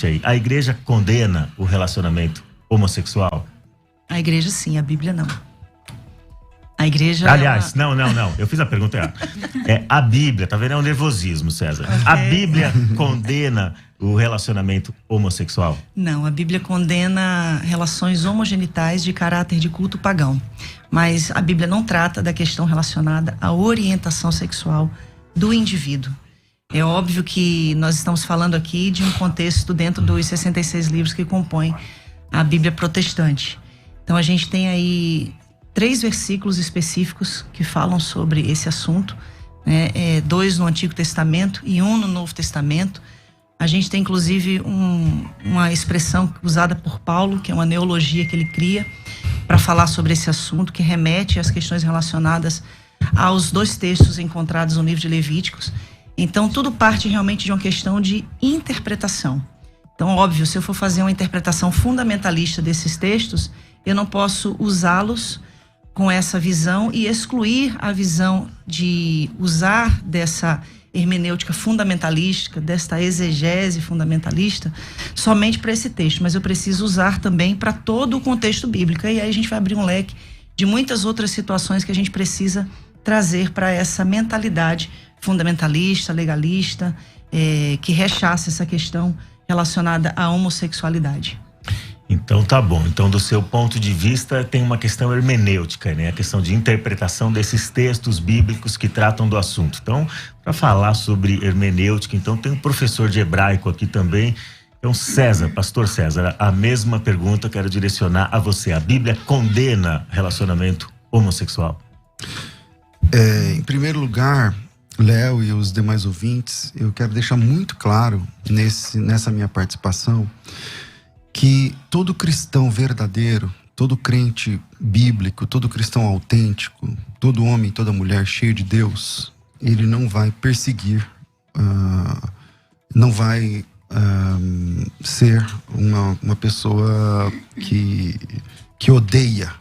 aí. A igreja condena o relacionamento homossexual? A igreja sim, a Bíblia não. A igreja... Aliás, não. Eu fiz a pergunta errada. A Bíblia, tá vendo? É um nervosismo, César. Okay. A Bíblia condena o relacionamento homossexual? Não, a Bíblia condena relações homogenitais de caráter de culto pagão. Mas a Bíblia não trata da questão relacionada à orientação sexual do indivíduo. É óbvio que nós estamos falando aqui de um contexto dentro dos 66 livros que compõem a Bíblia protestante. Então a gente tem aí 3 versículos específicos que falam sobre esse assunto, né? 2 no Antigo Testamento e 1 no Novo Testamento. A gente tem inclusive uma expressão usada por Paulo, que é uma neologia que ele cria para falar sobre esse assunto, que remete às questões relacionadas aos 2 textos encontrados no livro de Levíticos. Então tudo parte realmente de uma questão de interpretação. Então, óbvio, se eu for fazer uma interpretação fundamentalista desses textos, eu não posso usá-los com essa visão e excluir a visão de usar dessa hermenêutica fundamentalística, desta exegese fundamentalista, somente para esse texto, mas eu preciso usar também para todo o contexto bíblico. E aí a gente vai abrir um leque de muitas outras situações que a gente precisa trazer para essa mentalidade fundamentalista, legalista, que rechaça essa questão relacionada à homossexualidade. Então tá bom. Então, do seu ponto de vista, tem uma questão hermenêutica, né? A questão de interpretação desses textos bíblicos que tratam do assunto. Então, para falar sobre hermenêutica, então tem um professor de hebraico aqui também. Então, César, pastor César, a mesma pergunta quero direcionar a você. A Bíblia condena relacionamento homossexual? Em primeiro lugar, Léo e os demais ouvintes, eu quero deixar muito claro nessa minha participação que todo cristão verdadeiro, todo crente bíblico, todo cristão autêntico, todo homem, toda mulher cheio de Deus, ele não vai perseguir, não vai ser uma pessoa que odeia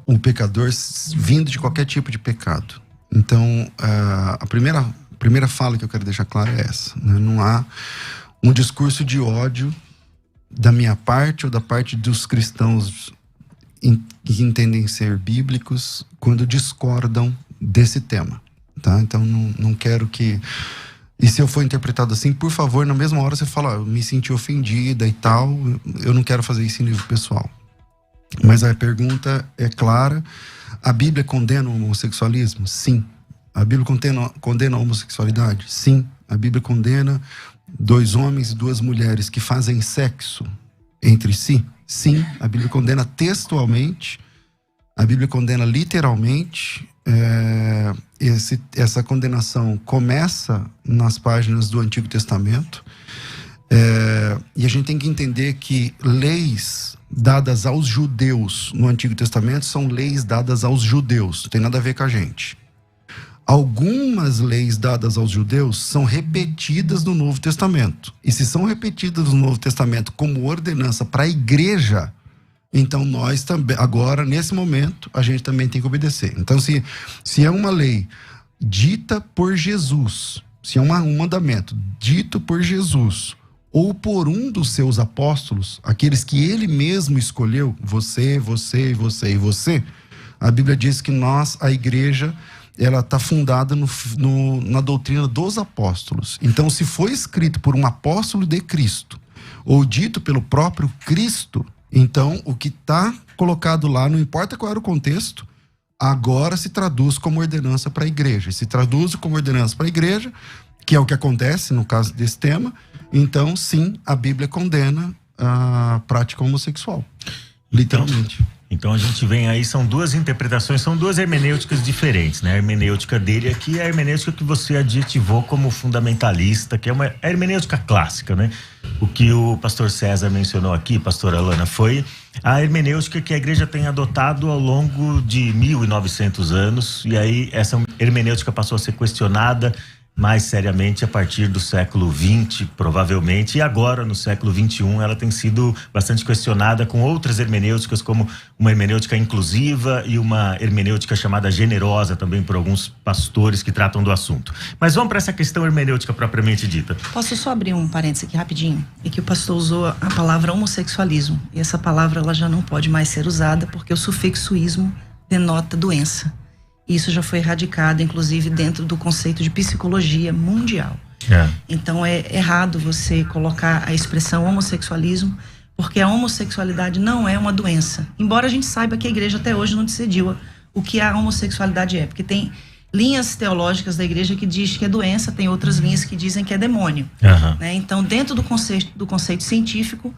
um pecador vindo de qualquer tipo de pecado. Então, a primeira fala que eu quero deixar clara é essa, né? Não há um discurso de ódio da minha parte ou da parte dos cristãos que entendem ser bíblicos quando discordam desse tema, tá? Então não quero que... E se eu for interpretado assim, por favor, na mesma hora você fala, eu me senti ofendida e tal, eu não quero fazer isso em nível pessoal. Mas a pergunta é clara: a Bíblia condena o homossexualismo? Sim. A Bíblia condena a homossexualidade? Sim. A Bíblia condena 2 homens e 2 mulheres que fazem sexo entre si? Sim. A Bíblia condena textualmente, a Bíblia condena literalmente. Essa condenação começa nas páginas do Antigo Testamento, e a gente tem que entender que leis dadas aos judeus no Antigo Testamento são leis dadas aos judeus, não tem nada a ver com a gente. Algumas leis dadas aos judeus são repetidas no Novo Testamento. E se são repetidas no Novo Testamento como ordenança para a igreja, então nós também, agora, nesse momento, a gente também tem que obedecer. Então, se é uma lei dita por Jesus, se é um mandamento dito por Jesus, ou por um dos seus apóstolos, aqueles que ele mesmo escolheu, você, e você, a Bíblia diz que a igreja, ela está fundada na doutrina dos apóstolos. Então, se foi escrito por um apóstolo de Cristo, ou dito pelo próprio Cristo, então o que está colocado lá, não importa qual era o contexto, agora se traduz como ordenança para a igreja. Se traduz como ordenança para a igreja, que é o que acontece no caso desse tema, então sim, a Bíblia condena a prática homossexual, literalmente. Então a gente vem aí, são 2 interpretações, são 2 hermenêuticas diferentes, né? A hermenêutica dele aqui é a hermenêutica que você adjetivou como fundamentalista, que é uma hermenêutica clássica, né? O que o pastor César mencionou aqui, pastora Alana, foi a hermenêutica que a igreja tem adotado ao longo de 1900 anos, e aí essa hermenêutica passou a ser questionada mais seriamente a partir do século XX, provavelmente, e agora no século XXI ela tem sido bastante questionada com outras hermenêuticas, como uma hermenêutica inclusiva e uma hermenêutica chamada generosa também por alguns pastores que tratam do assunto. Mas vamos para essa questão hermenêutica propriamente dita. Posso só abrir um parênteses aqui rapidinho? É que o pastor usou a palavra homossexualismo, e essa palavra ela já não pode mais ser usada porque o sufixo ismo denota doença. Isso já foi erradicado, inclusive, dentro do conceito de psicologia mundial. Então, é errado você colocar a expressão homossexualismo, porque a homossexualidade não é uma doença. Embora a gente saiba que a igreja até hoje não decidiu o que a homossexualidade é. Porque tem linhas teológicas da igreja que diz que é doença, tem outras linhas que dizem que é demônio. Né? Então, dentro do conceito científico,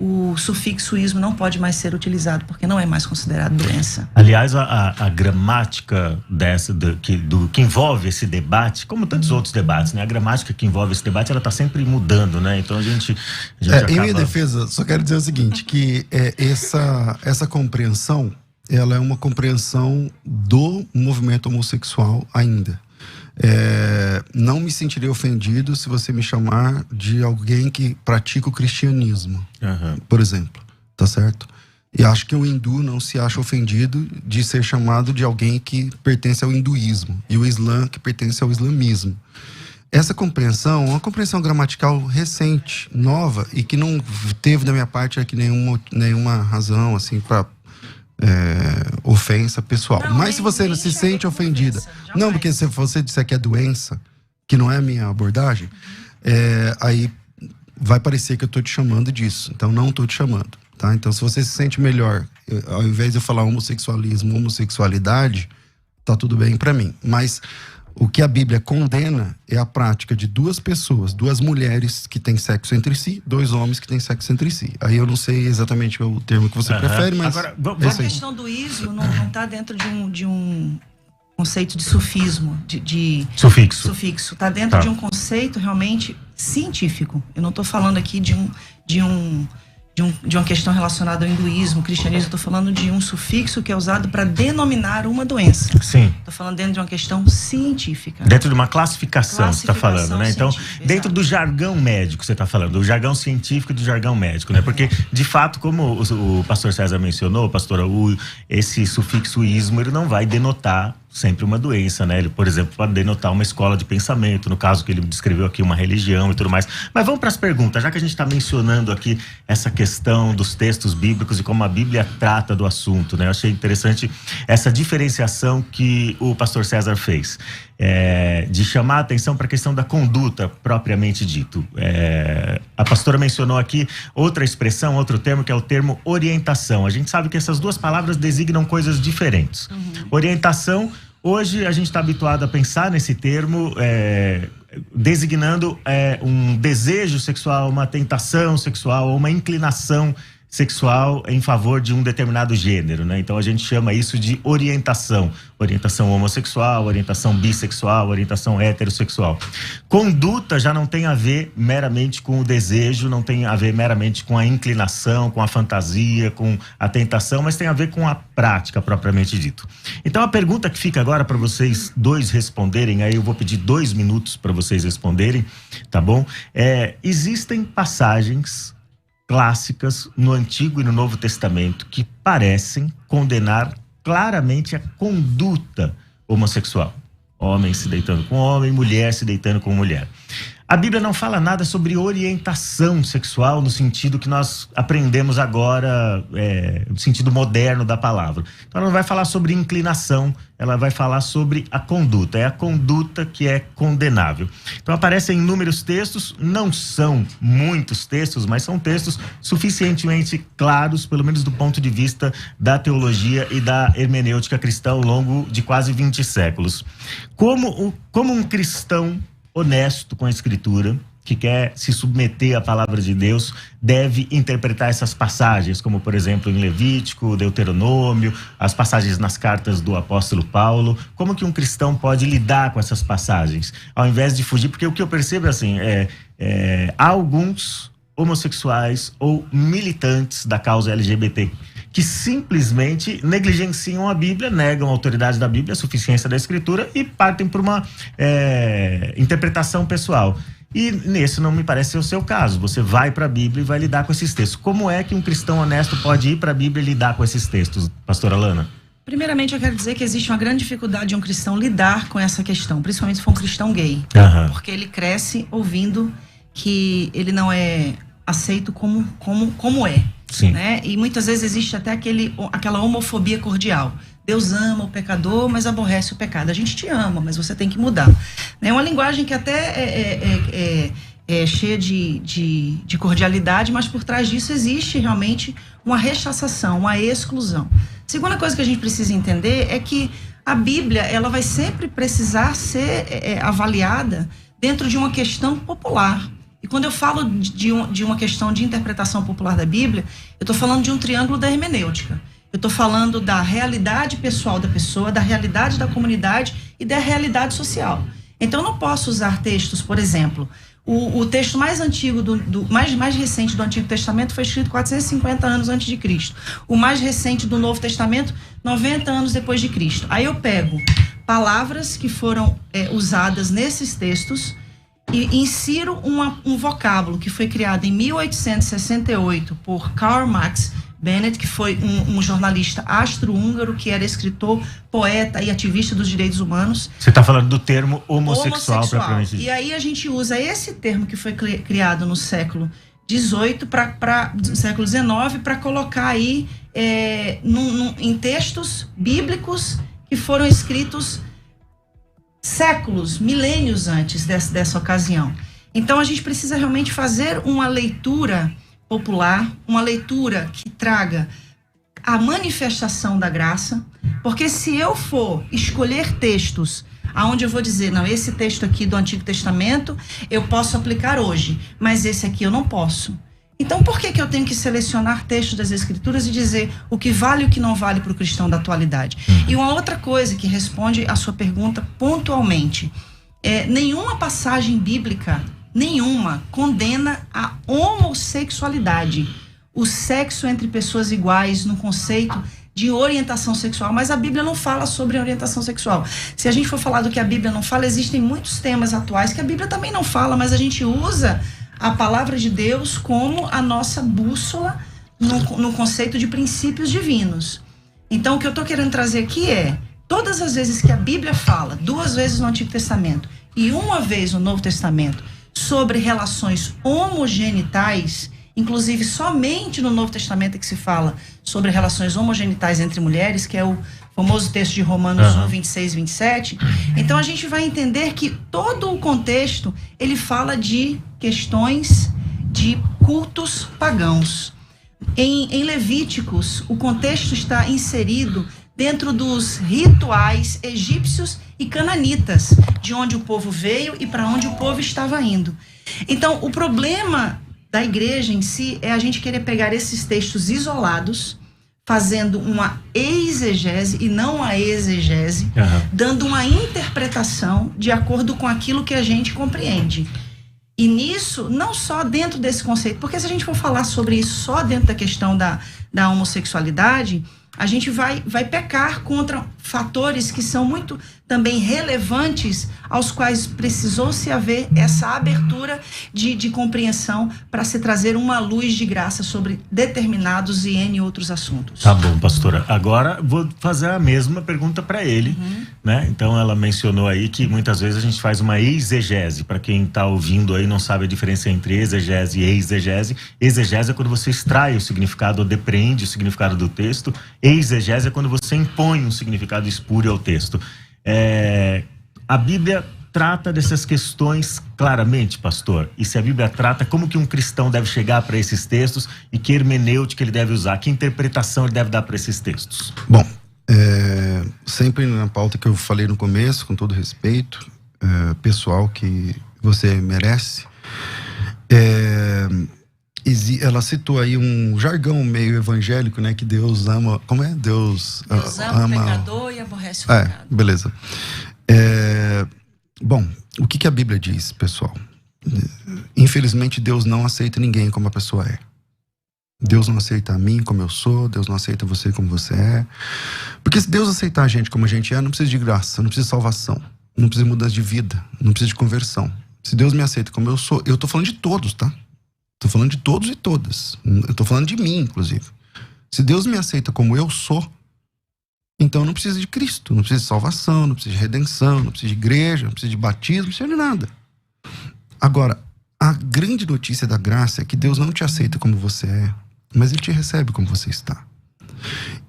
o sufixo ismo não pode mais ser utilizado, porque não é mais considerado doença. Aliás, a gramática que envolve esse debate, como tantos outros debates, né? A gramática que envolve esse debate, ela está sempre mudando, né? Então a gente acaba... Em minha defesa, só quero dizer o seguinte, que essa compreensão, ela é uma compreensão do movimento homossexual ainda. Não me sentiria ofendido se você me chamar de alguém que pratica o cristianismo, por exemplo, tá certo? E acho que o hindu não se acha ofendido de ser chamado de alguém que pertence ao hinduísmo, e o islã que pertence ao islamismo. Essa compreensão é uma compreensão gramatical recente, nova, e que não teve da minha parte aqui nenhuma razão assim para ofensa pessoal. Não, mas se você não se sente ofendida, não, porque se você disser que é doença, que não é a minha abordagem, aí vai parecer que eu tô te chamando disso. Então não tô te chamando, tá? Então se você se sente melhor, ao invés de eu falar homossexualismo, homossexualidade, tá tudo bem pra mim. Mas o que a Bíblia condena é a prática de duas pessoas, duas mulheres que têm sexo entre si, dois homens que têm sexo entre si. Aí eu não sei exatamente o termo que você prefere, mas... Agora, a questão do ismo não está dentro de um conceito de sufismo, de sufixo. Está dentro de um conceito realmente científico. Eu não estou falando aqui de uma questão relacionada ao hinduísmo, cristianismo. Estou falando de um sufixo que é usado para denominar uma doença. Sim. Estou falando dentro de uma questão científica. Dentro de uma classificação você está falando, né? Então, dentro do jargão médico você está falando, do jargão científico e do jargão médico, né? Porque, de fato, como o pastor César mencionou, pastora, esse sufixo ismo, ele não vai denotar sempre uma doença, né? Ele, por exemplo, pode denotar uma escola de pensamento, no caso que ele descreveu aqui, uma religião e tudo mais. Mas vamos para as perguntas, já que a gente está mencionando aqui essa questão dos textos bíblicos e como a Bíblia trata do assunto, né? Eu achei interessante essa diferenciação que o pastor César fez, de chamar a atenção para a questão da conduta propriamente dito. A pastora mencionou aqui outra expressão, outro termo, que é o termo orientação. A gente sabe que essas duas palavras designam coisas diferentes. Orientação, hoje a gente está habituado a pensar nesse termo designando um desejo sexual, uma tentação sexual, uma inclinação sexual em favor de um determinado gênero, né? Então a gente chama isso de orientação. Orientação homossexual, orientação bissexual, orientação heterossexual. Conduta já não tem a ver meramente com o desejo, não tem a ver meramente com a inclinação, com a fantasia, com a tentação, mas tem a ver com a prática propriamente dito. Então a pergunta que fica agora para vocês dois responderem, aí eu vou pedir 2 minutos para vocês responderem, tá bom? Existem passagens clássicas no Antigo e no Novo Testamento que parecem condenar claramente a conduta homossexual. Homem se deitando com homem, mulher se deitando com mulher. A Bíblia não fala nada sobre orientação sexual no sentido que nós aprendemos agora, no sentido moderno da palavra. Então ela não vai falar sobre inclinação, ela vai falar sobre a conduta. É a conduta que é condenável. Então aparecem inúmeros textos, não são muitos textos, mas são textos suficientemente claros, pelo menos do ponto de vista da teologia e da hermenêutica cristã ao longo de quase 20 séculos. Como um cristão honesto com a Escritura, que quer se submeter à palavra de Deus, deve interpretar essas passagens, como por exemplo em Levítico, Deuteronômio, as passagens nas cartas do apóstolo Paulo. Como que um cristão pode lidar com essas passagens, ao invés de fugir? Porque o que eu percebo assim, há alguns homossexuais ou militantes da causa LGBTQIA+, que simplesmente negligenciam a Bíblia, negam a autoridade da Bíblia, a suficiência da Escritura e partem por uma interpretação pessoal. E nesse não me parece ser o seu caso. Você vai para a Bíblia e vai lidar com esses textos. Como é que um cristão honesto pode ir para a Bíblia e lidar com esses textos, pastora Lana? Primeiramente, eu quero dizer que existe uma grande dificuldade de um cristão lidar com essa questão, principalmente se for um cristão gay. Porque ele cresce ouvindo que ele não é aceito como é. Sim. Né? E muitas vezes existe até aquela homofobia cordial. Deus ama o pecador, mas aborrece o pecado. A gente te ama, mas você tem que mudar. É uma linguagem que até é cheia de cordialidade, mas por trás disso existe realmente uma rechaçação, uma exclusão. Segunda coisa que a gente precisa entender é que a Bíblia, ela vai sempre precisar ser avaliada dentro de uma questão popular. E quando eu falo de uma questão de interpretação popular da Bíblia, eu estou falando de um triângulo da hermenêutica. Eu estou falando da realidade pessoal da pessoa, da realidade da comunidade e da realidade social. Então, eu não posso usar textos, por exemplo, o texto mais antigo, mais recente do Antigo Testamento foi escrito 450 anos antes de Cristo. O mais recente do Novo Testamento, 90 anos depois de Cristo. Aí eu pego palavras que foram usadas nesses textos e insiro um vocábulo que foi criado em 1868 por Karl Marx Bennett, que foi um jornalista astro-húngaro, que era escritor, poeta e ativista dos direitos humanos. Você está falando do termo homossexual. E aí a gente usa esse termo que foi criado no século XVIII século XIX para colocar aí em textos bíblicos que foram escritos séculos, milênios antes dessa ocasião. Então a gente precisa realmente fazer uma leitura popular, uma leitura que traga a manifestação da graça, porque se eu for escolher textos aonde eu vou dizer, não, esse texto aqui do Antigo Testamento eu posso aplicar hoje, mas esse aqui eu não posso. Então por que eu tenho que selecionar textos das Escrituras e dizer o que vale e o que não vale para o cristão da atualidade? E uma outra coisa que responde a sua pergunta pontualmente, nenhuma passagem bíblica condena a homossexualidade, o sexo entre pessoas iguais no conceito de orientação sexual, mas a Bíblia não fala sobre orientação sexual. Se a gente for falar do que a Bíblia não fala, existem muitos temas atuais que a Bíblia também não fala, mas a gente usa a palavra de Deus como a nossa bússola no conceito de princípios divinos. Então, o que eu estou querendo trazer aqui todas as vezes que a Bíblia fala, 2 vezes no Antigo Testamento e 1 vez no Novo Testamento, sobre relações homogenitais, inclusive somente no Novo Testamento é que se fala sobre relações homogenitais entre mulheres, que é o famoso texto de Romanos 1, 26 e 27. Então a gente vai entender que todo o contexto, ele fala de questões de cultos pagãos. Em Levíticos, o contexto está inserido dentro dos rituais egípcios e cananitas, de onde o povo veio e para onde o povo estava indo. Então, o problema da igreja em si é a gente querer pegar esses textos isolados, fazendo uma exegese e não uma exegese, dando uma interpretação de acordo com aquilo que a gente compreende. E nisso, não só dentro desse conceito, porque se a gente for falar sobre isso só dentro da questão da homossexualidade, a gente vai pecar contra fatores que são muito também relevantes, aos quais precisou se haver essa abertura de compreensão para se trazer uma luz de graça sobre determinados e N outros assuntos. Tá bom, pastora. Agora vou fazer a mesma pergunta para ele, né? Então ela mencionou aí que muitas vezes a gente faz uma exegese. Para quem está ouvindo aí não sabe a diferença entre exegese e exegese. Exegese é quando você extrai o significado ou depreende o significado do texto. Exegese é quando você impõe um significado espúrio ao texto. A Bíblia trata dessas questões claramente, pastor? E se a Bíblia trata, como que um cristão deve chegar para esses textos e que hermenêutica ele deve usar? Que interpretação ele deve dar para esses textos? Bom, sempre na pauta que eu falei no começo, com todo respeito pessoal que você merece, ela citou aí um jargão meio evangélico, né? Que Deus ama... Como é? Deus ama o pecador e aborrece o pecado. Beleza. Bom, o que a Bíblia diz, pessoal? Infelizmente, Deus não aceita ninguém como a pessoa é. Deus não aceita a mim como eu sou, Deus não aceita você como você é. Porque se Deus aceitar a gente como a gente é, não precisa de graça, não precisa de salvação, não precisa de mudança de vida, não precisa de conversão. Se Deus me aceita como eu sou, eu tô falando de todos, tá? Tô falando de todos e todas. Eu tô falando de mim, inclusive. Se Deus me aceita como eu sou, então não precisa de Cristo, não precisa de salvação, não precisa de redenção, não precisa de igreja, não precisa de batismo, não precisa de nada. Agora, a grande notícia da graça é que Deus não te aceita como você é, mas Ele te recebe como você está.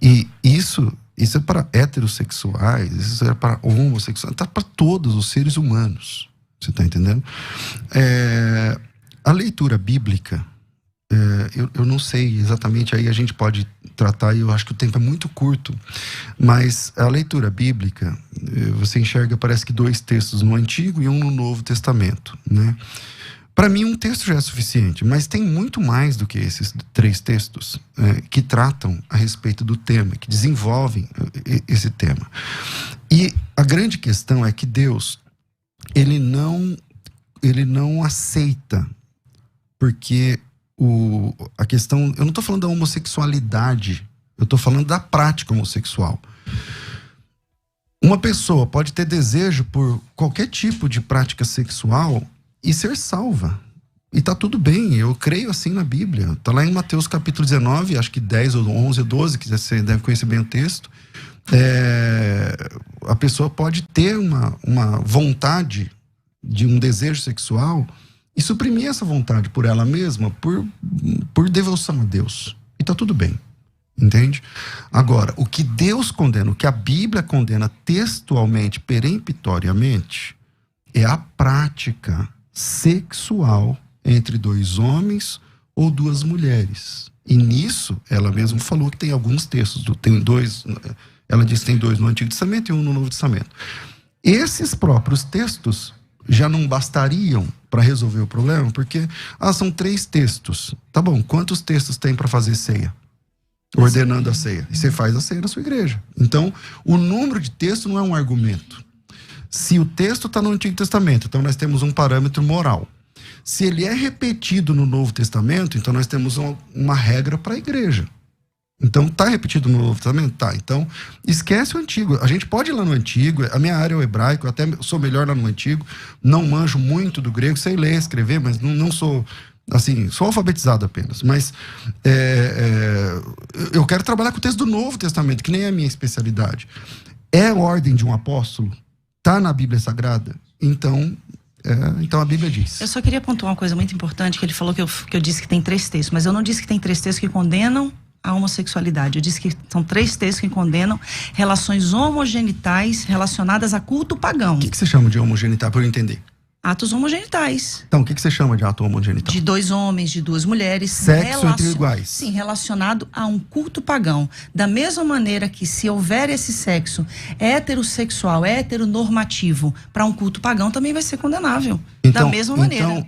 E isso é para heterossexuais, isso é para homossexuais, tá para todos os seres humanos. Você está entendendo? A leitura bíblica, eu não sei exatamente, aí a gente pode tratar, e eu acho que o tempo é muito curto, mas a leitura bíblica, você enxerga, parece que 2 textos no Antigo e um no Novo Testamento, né? Para mim, um texto já é suficiente, mas tem muito mais do que esses 3 textos que tratam a respeito do tema, que desenvolvem esse tema. E a grande questão é que Deus, ele não aceita, porque a questão, eu não estou falando da homossexualidade, eu estou falando da prática homossexual. Uma pessoa pode ter desejo por qualquer tipo de prática sexual e ser salva. E tá tudo bem, eu creio assim na Bíblia. Tá lá em Mateus capítulo 19, acho que 10 ou 11 ou 12, que você deve conhecer bem o texto. A pessoa pode ter uma vontade de um desejo sexual e suprimir essa vontade por ela mesma, por devoção a Deus. E tá tudo bem, entende? Agora, o que Deus condena, o que a Bíblia condena textualmente, peremptoriamente, é a prática sexual entre 2 homens ou 2 mulheres. E nisso, ela mesma falou que tem alguns textos, tem 2, ela diz que tem 2 no Antigo Testamento e 1 no Novo Testamento. Esses próprios textos já não bastariam para resolver o problema, porque são 3 textos. Tá bom, quantos textos tem para fazer ceia? Ordenando a ceia. E você faz a ceia na sua igreja. Então, o número de textos não é um argumento. Se o texto está no Antigo Testamento, então nós temos um parâmetro moral. Se ele é repetido no Novo Testamento, então nós temos uma regra para a igreja. Então, está repetido no Novo Testamento? Tá. Então, esquece o Antigo. A gente pode ir lá no Antigo, a minha área é o hebraico, eu até sou melhor lá no Antigo, não manjo muito do grego, sei ler, escrever, mas não sou, assim, sou alfabetizado apenas. Mas eu quero trabalhar com o texto do Novo Testamento, que nem é a minha especialidade. É a ordem de um apóstolo? Está na Bíblia Sagrada? Então a Bíblia diz. Eu só queria pontuar uma coisa muito importante, que ele falou que eu disse que tem 3 textos, mas eu não disse que tem 3 textos que condenam a homossexualidade. Eu disse que são 3 textos que condenam relações homogenitais relacionadas a culto pagão. O que você chama de homogenital, para eu entender? Atos homogenitais. Então, o que você chama de ato homogenital? De 2 homens, de 2 mulheres. Sexo entre iguais. Sim, relacionado a um culto pagão. Da mesma maneira que, se houver esse sexo heterossexual, heteronormativo, para um culto pagão, também vai ser condenável. Da mesma maneira. Então,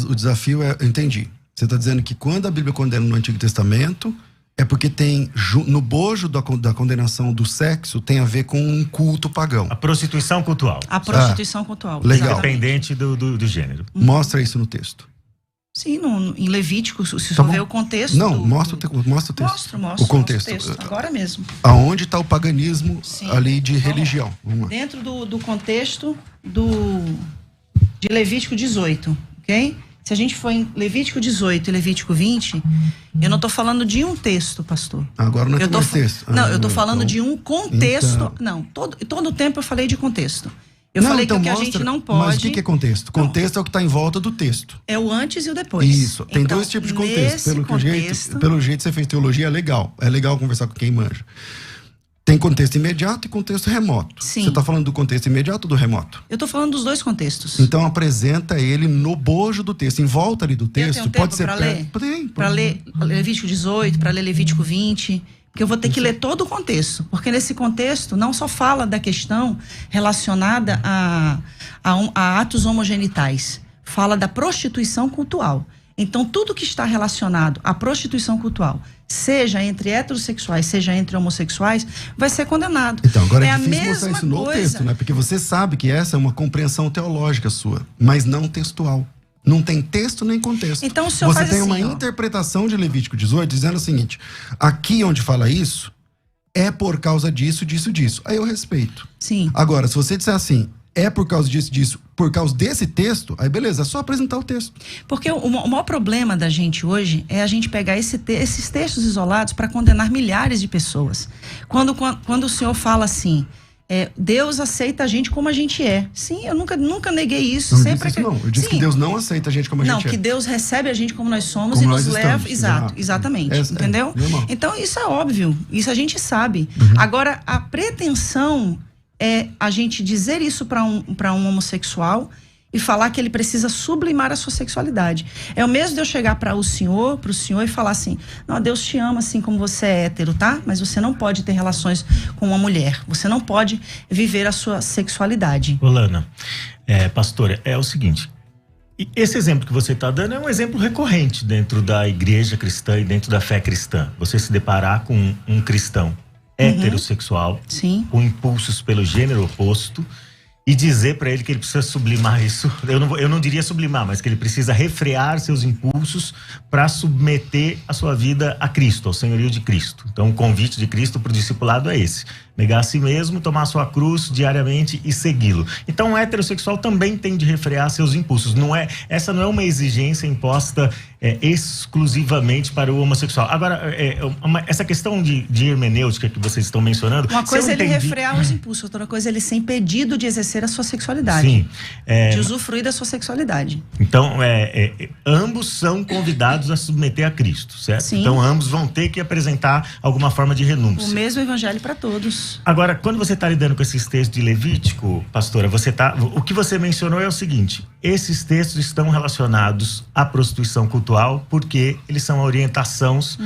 o desafio é... Eu entendi. Você está dizendo que quando a Bíblia condena no Antigo Testamento, é porque tem, no bojo da condenação do sexo, tem a ver com um culto pagão. A prostituição cultural. A prostituição cultural. Legal. Independente do gênero. Mostra isso no texto. Sim, em Levítico, se você ver o contexto... Não, mostra o texto. Mostro o contexto. Agora mesmo. Aonde está o paganismo ali de religião? Vamos lá. Dentro do contexto de Levítico 18, ok? Se a gente for em Levítico 18 e Levítico 20, eu não estou falando de um texto, pastor. Agora não é mais texto. Não, eu estou falando então, de um contexto. Então... Não, todo o tempo eu falei de contexto. Eu falei então que a gente não pode... Mas o que é contexto? Contexto é o que está em volta do texto. É o antes e o depois. Isso. Tem então, 2 tipos de contexto. Pelo jeito você fez teologia, é legal. É legal conversar com quem manja. Tem contexto imediato e contexto remoto. Sim. Você está falando do contexto imediato ou do remoto? Eu estou falando dos 2 contextos. Então apresenta ele no bojo do texto, em volta ali do texto. Eu tenho pode ser para ler? Para ler Levítico 18, para ler Levítico 20, porque eu vou ter que ler todo o contexto, porque nesse contexto não só fala da questão relacionada a atos homogenitais, fala da prostituição cultural. Então, tudo que está relacionado à prostituição cultural, seja entre heterossexuais, seja entre homossexuais, vai ser condenado. Então, agora é difícil mostrar isso no texto, né? Porque você sabe que essa é uma compreensão teológica sua, mas não textual. Não tem texto nem contexto. Então o senhor Você faz tem assim, uma interpretação de Levítico 18 dizendo o seguinte: aqui onde fala isso, é por causa disso, disso, disso. Aí eu respeito. Sim. Agora, se você disser assim, é por causa disso, disso, por causa desse texto, aí beleza, é só apresentar o texto. Porque o maior problema da gente hoje é a gente pegar esses textos isolados para condenar milhares de pessoas. Quando o senhor fala assim, Deus aceita a gente como a gente é. Sim, eu nunca neguei isso. Não sempre disse isso, não. Eu disse Sim. que Deus não aceita a gente como a gente é. Não, que Deus recebe a gente como nós somos como e nos leva. Estamos. Exatamente. Entendeu? Então, isso é óbvio. Isso a gente sabe. Agora, a pretensão é a gente dizer isso para um homossexual e falar que ele precisa sublimar a sua sexualidade. É o mesmo de eu chegar para o senhor e falar assim: não, Deus te ama assim como você é hétero, tá? Mas você não pode ter relações com uma mulher. Você não pode viver a sua sexualidade. Olana, pastora, é o seguinte. Esse exemplo que você está dando é um exemplo recorrente dentro da igreja cristã e dentro da fé cristã. Você se deparar com um cristão heterossexual, Sim. com impulsos pelo gênero oposto, e dizer para ele que ele precisa sublimar isso. Eu não diria sublimar, mas que ele precisa refrear seus impulsos para submeter a sua vida a Cristo, ao senhorio de Cristo. Então, o convite de Cristo para o discipulado é esse: negar a si mesmo, tomar a sua cruz diariamente e segui-lo. Então, o heterossexual também tem de refrear seus impulsos. Essa não é uma exigência imposta exclusivamente para o homossexual. Agora, essa questão de hermenêutica que vocês estão mencionando... Uma coisa é ele refrear os impulsos, outra coisa é ele ser impedido de exercer a sua sexualidade. Sim. De usufruir da sua sexualidade. Então, ambos são convidados a submeter a Cristo, certo? Sim. Então, ambos vão ter que apresentar alguma forma de renúncia. O mesmo evangelho para todos. Agora, quando você está lidando com esses textos de Levítico, pastora, o que você mencionou é o seguinte: esses textos estão relacionados à prostituição cultural porque eles são orientações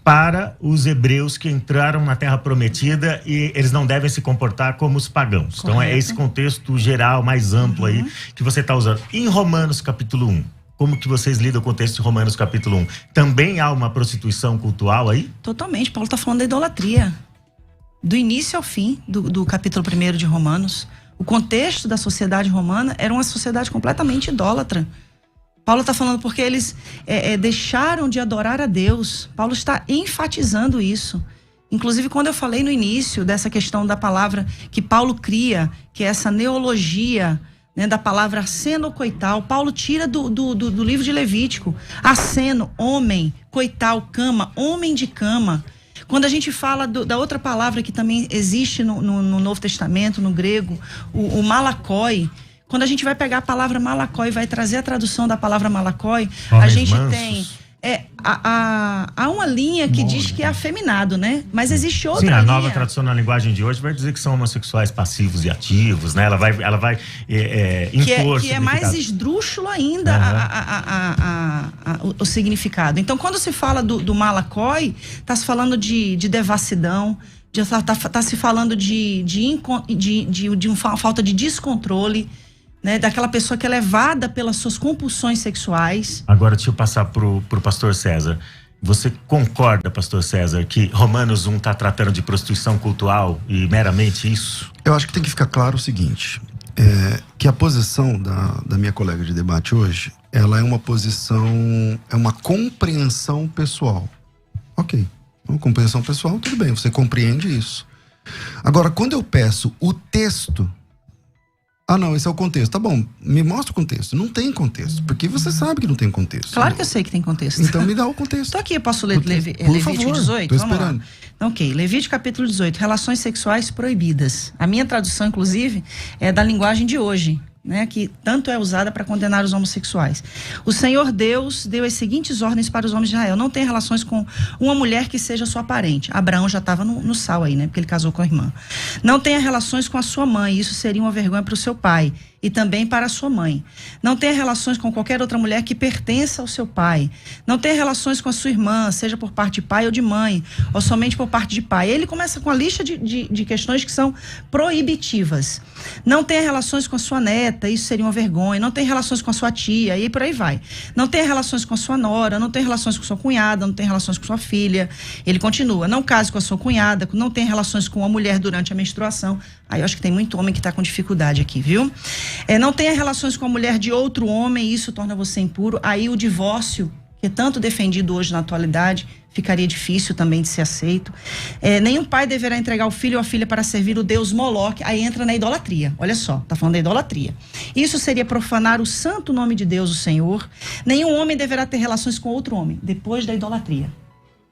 para os hebreus que entraram na Terra Prometida e eles não devem se comportar como os pagãos. Correto. Então, é esse contexto geral, mais amplo aí, que você está usando. Em Romanos capítulo 1, como que vocês lidam com o texto de Romanos capítulo 1? Também há uma prostituição cultural aí? Totalmente. Paulo está falando da idolatria. Do início ao fim do capítulo 1 de Romanos. O contexto da sociedade romana era uma sociedade completamente idólatra. Paulo está falando porque eles deixaram de adorar a Deus. Paulo está enfatizando isso. Inclusive, quando eu falei no início dessa questão da palavra que Paulo cria, que é essa neologia, né, da palavra aceno coital, Paulo tira do livro de Levítico. Aceno, homem, coital, cama, homem de cama. Quando a gente fala da outra palavra que também existe no Novo Testamento, no grego, o malakoi. Quando a gente vai pegar a palavra malakoi e vai trazer a tradução da palavra malakoi, a gente tem... há uma linha que diz que é afeminado, né? Mas existe outra linha. Sim, a nova tradução na linguagem de hoje vai dizer que são homossexuais passivos e ativos, né? Ela vai impor que é mais esdrúxulo ainda o significado. Então, quando se fala do malakoi, está se falando de devassidão, está se falando de uma falta de descontrole, né, daquela pessoa que é levada pelas suas compulsões sexuais. Agora, deixa eu passar pro pastor César. Você concorda, pastor César, que Romanos 1 está tratando de prostituição cultural e meramente isso? Eu acho que tem que ficar claro o seguinte, que a posição da minha colega de debate hoje, ela é uma posição, é uma compreensão pessoal. Ok, uma compreensão pessoal, tudo bem, você compreende isso. Agora, quando eu peço o texto, não, esse é o contexto. Tá bom, me mostra o contexto. Não tem contexto, porque você sabe que não tem contexto. Claro que eu sei que tem contexto. Então me dá o contexto. Tô aqui, eu posso ler Levítico 18? Tô esperando. Então, ok, Levítico capítulo 18, relações sexuais proibidas. A minha tradução, inclusive, é da linguagem de hoje, né, que tanto é usada para condenar os homossexuais. O Senhor Deus deu as seguintes ordens para os homens de Israel: não tenha relações com uma mulher que seja sua parente. Abraão já estava no sal aí, né, porque ele casou com a irmã. Não tenha relações com a sua mãe, isso seria uma vergonha para o seu pai e também para a sua mãe. Não tenha relações com qualquer outra mulher que pertença ao seu pai. Não tenha relações com a sua irmã, seja por parte de pai ou de mãe, ou somente por parte de pai. Ele começa com a lista de questões que são proibitivas. Não tenha relações com a sua neta, direta, isso seria uma vergonha. Não tem relações com a sua tia, e por aí vai. Não tem relações com a sua nora, não tem relações com sua cunhada, não tem relações com sua filha. Ele continua, não case com a sua cunhada, não tem relações com a mulher durante a menstruação. Aí eu acho que tem muito homem que está com dificuldade aqui, viu? Não tenha relações com a mulher de outro homem, isso torna você impuro. Aí o divórcio, que é tanto defendido hoje na atualidade, ficaria difícil também de ser aceito. Nenhum pai deverá entregar o filho ou a filha para servir o deus Moloque. Aí entra na idolatria. Olha só, tá falando da idolatria. Isso seria profanar o santo nome de Deus, o Senhor. Nenhum homem deverá ter relações com outro homem, depois da idolatria.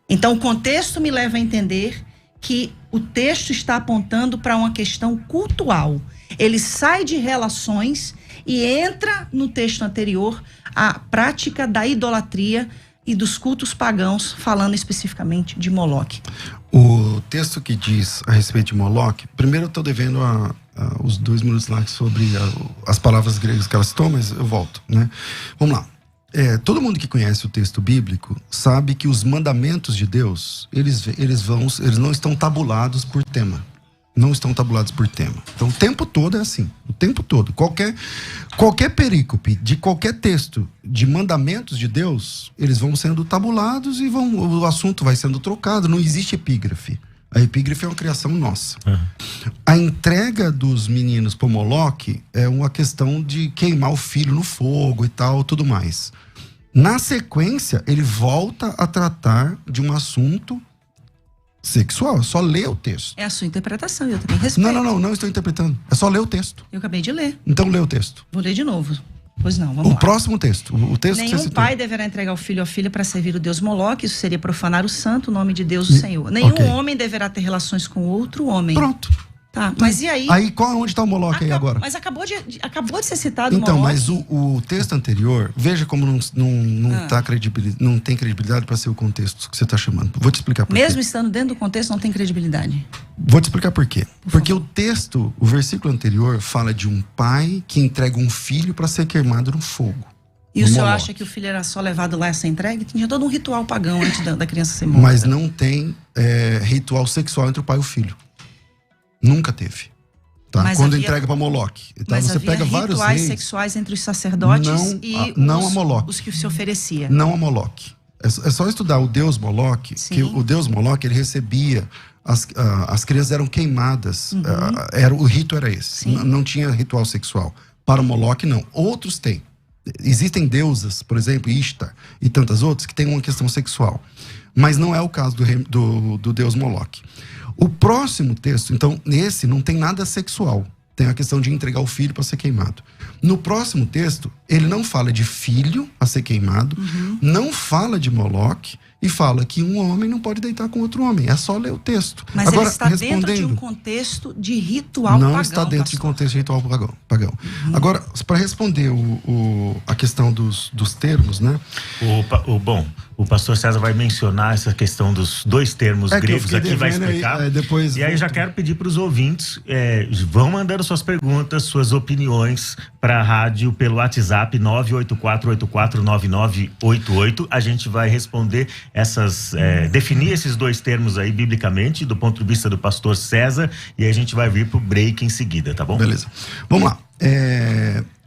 Então o contexto me leva a entender que o texto está apontando para uma questão cultual. Ele sai de relações e entra no texto anterior a prática da idolatria e dos cultos pagãos, falando especificamente de Moloque. O texto que diz a respeito de Moloque, primeiro eu estou devendo os 2 minutos lá sobre as palavras gregas que elas citou, mas eu volto, né? Vamos lá. Todo mundo que conhece o texto bíblico sabe que os mandamentos de Deus, eles não estão tabulados por tema. Não estão tabulados por tema. Então o tempo todo é assim. O tempo todo. Qualquer perícope de qualquer texto de mandamentos de Deus, eles vão sendo tabulados e o assunto vai sendo trocado. Não existe epígrafe. A epígrafe é uma criação nossa. A entrega dos meninos para Moloque é uma questão de queimar o filho no fogo e tal, tudo mais. Na sequência, ele volta a tratar de um assunto sexual. É só ler o texto. É a sua interpretação, eu também respeito. Não estou interpretando. É só ler o texto. Eu acabei de ler. Então lê o texto. Vou ler de novo. Pois não, vamos lá. O próximo texto. O texto que você Nenhum citou. pai deverá entregar o filho ou a filha para servir o deus Moloque. Isso seria profanar o santo nome de Deus, o Senhor. Nenhum homem deverá ter relações com outro homem. Pronto. Tá, mas e aí? Aí onde está o Moloque aí agora? Mas acabou de ser citado então, o Moloque. mas o texto anterior, veja como não tem credibilidade para ser o contexto que você está chamando. Vou te explicar por quê. Mesmo estando dentro do contexto, não tem credibilidade. Vou te explicar por quê. Porque o texto, o versículo anterior, fala de um pai que entrega um filho para ser queimado no fogo. E o senhor acha que o filho era só levado lá a ser entregue? Tinha todo um ritual pagão antes da criança ser morta. Mas não tem ritual sexual entre o pai e o filho. Nunca teve. Tá? Quando entrega para Moloque. Então, mas você havia pega vários rituais reis, sexuais entre os sacerdotes os que se oferecia. Não a Moloque. É só estudar o deus Moloque, que o deus Moloque, ele recebia, as crianças eram queimadas, o rito era esse. Não tinha ritual sexual. Para o Moloque, não. Outros têm. Existem deusas, por exemplo, Ishtar e tantas outras, que têm uma questão sexual. Mas não é o caso do deus Moloque. O próximo texto, então, nesse não tem nada sexual. Tem a questão de entregar o filho para ser queimado. No próximo texto, ele não fala de filho a ser queimado, não fala de Moloque e fala que um homem não pode deitar com outro homem. É só ler o texto. Mas agora, ele está dentro de um contexto de ritual pagão. Não está dentro de contexto de ritual pagão. Agora, para responder a questão dos termos, né? O pastor César vai mencionar essa questão dos 2 termos gregos aqui, vai explicar. E aí já quero pedir para os ouvintes, vão mandando suas perguntas, suas opiniões para a rádio pelo WhatsApp 984849988. A gente vai responder definir esses 2 termos aí biblicamente, do ponto de vista do pastor César, e aí a gente vai vir pro break em seguida, tá bom? Beleza. Vamos lá.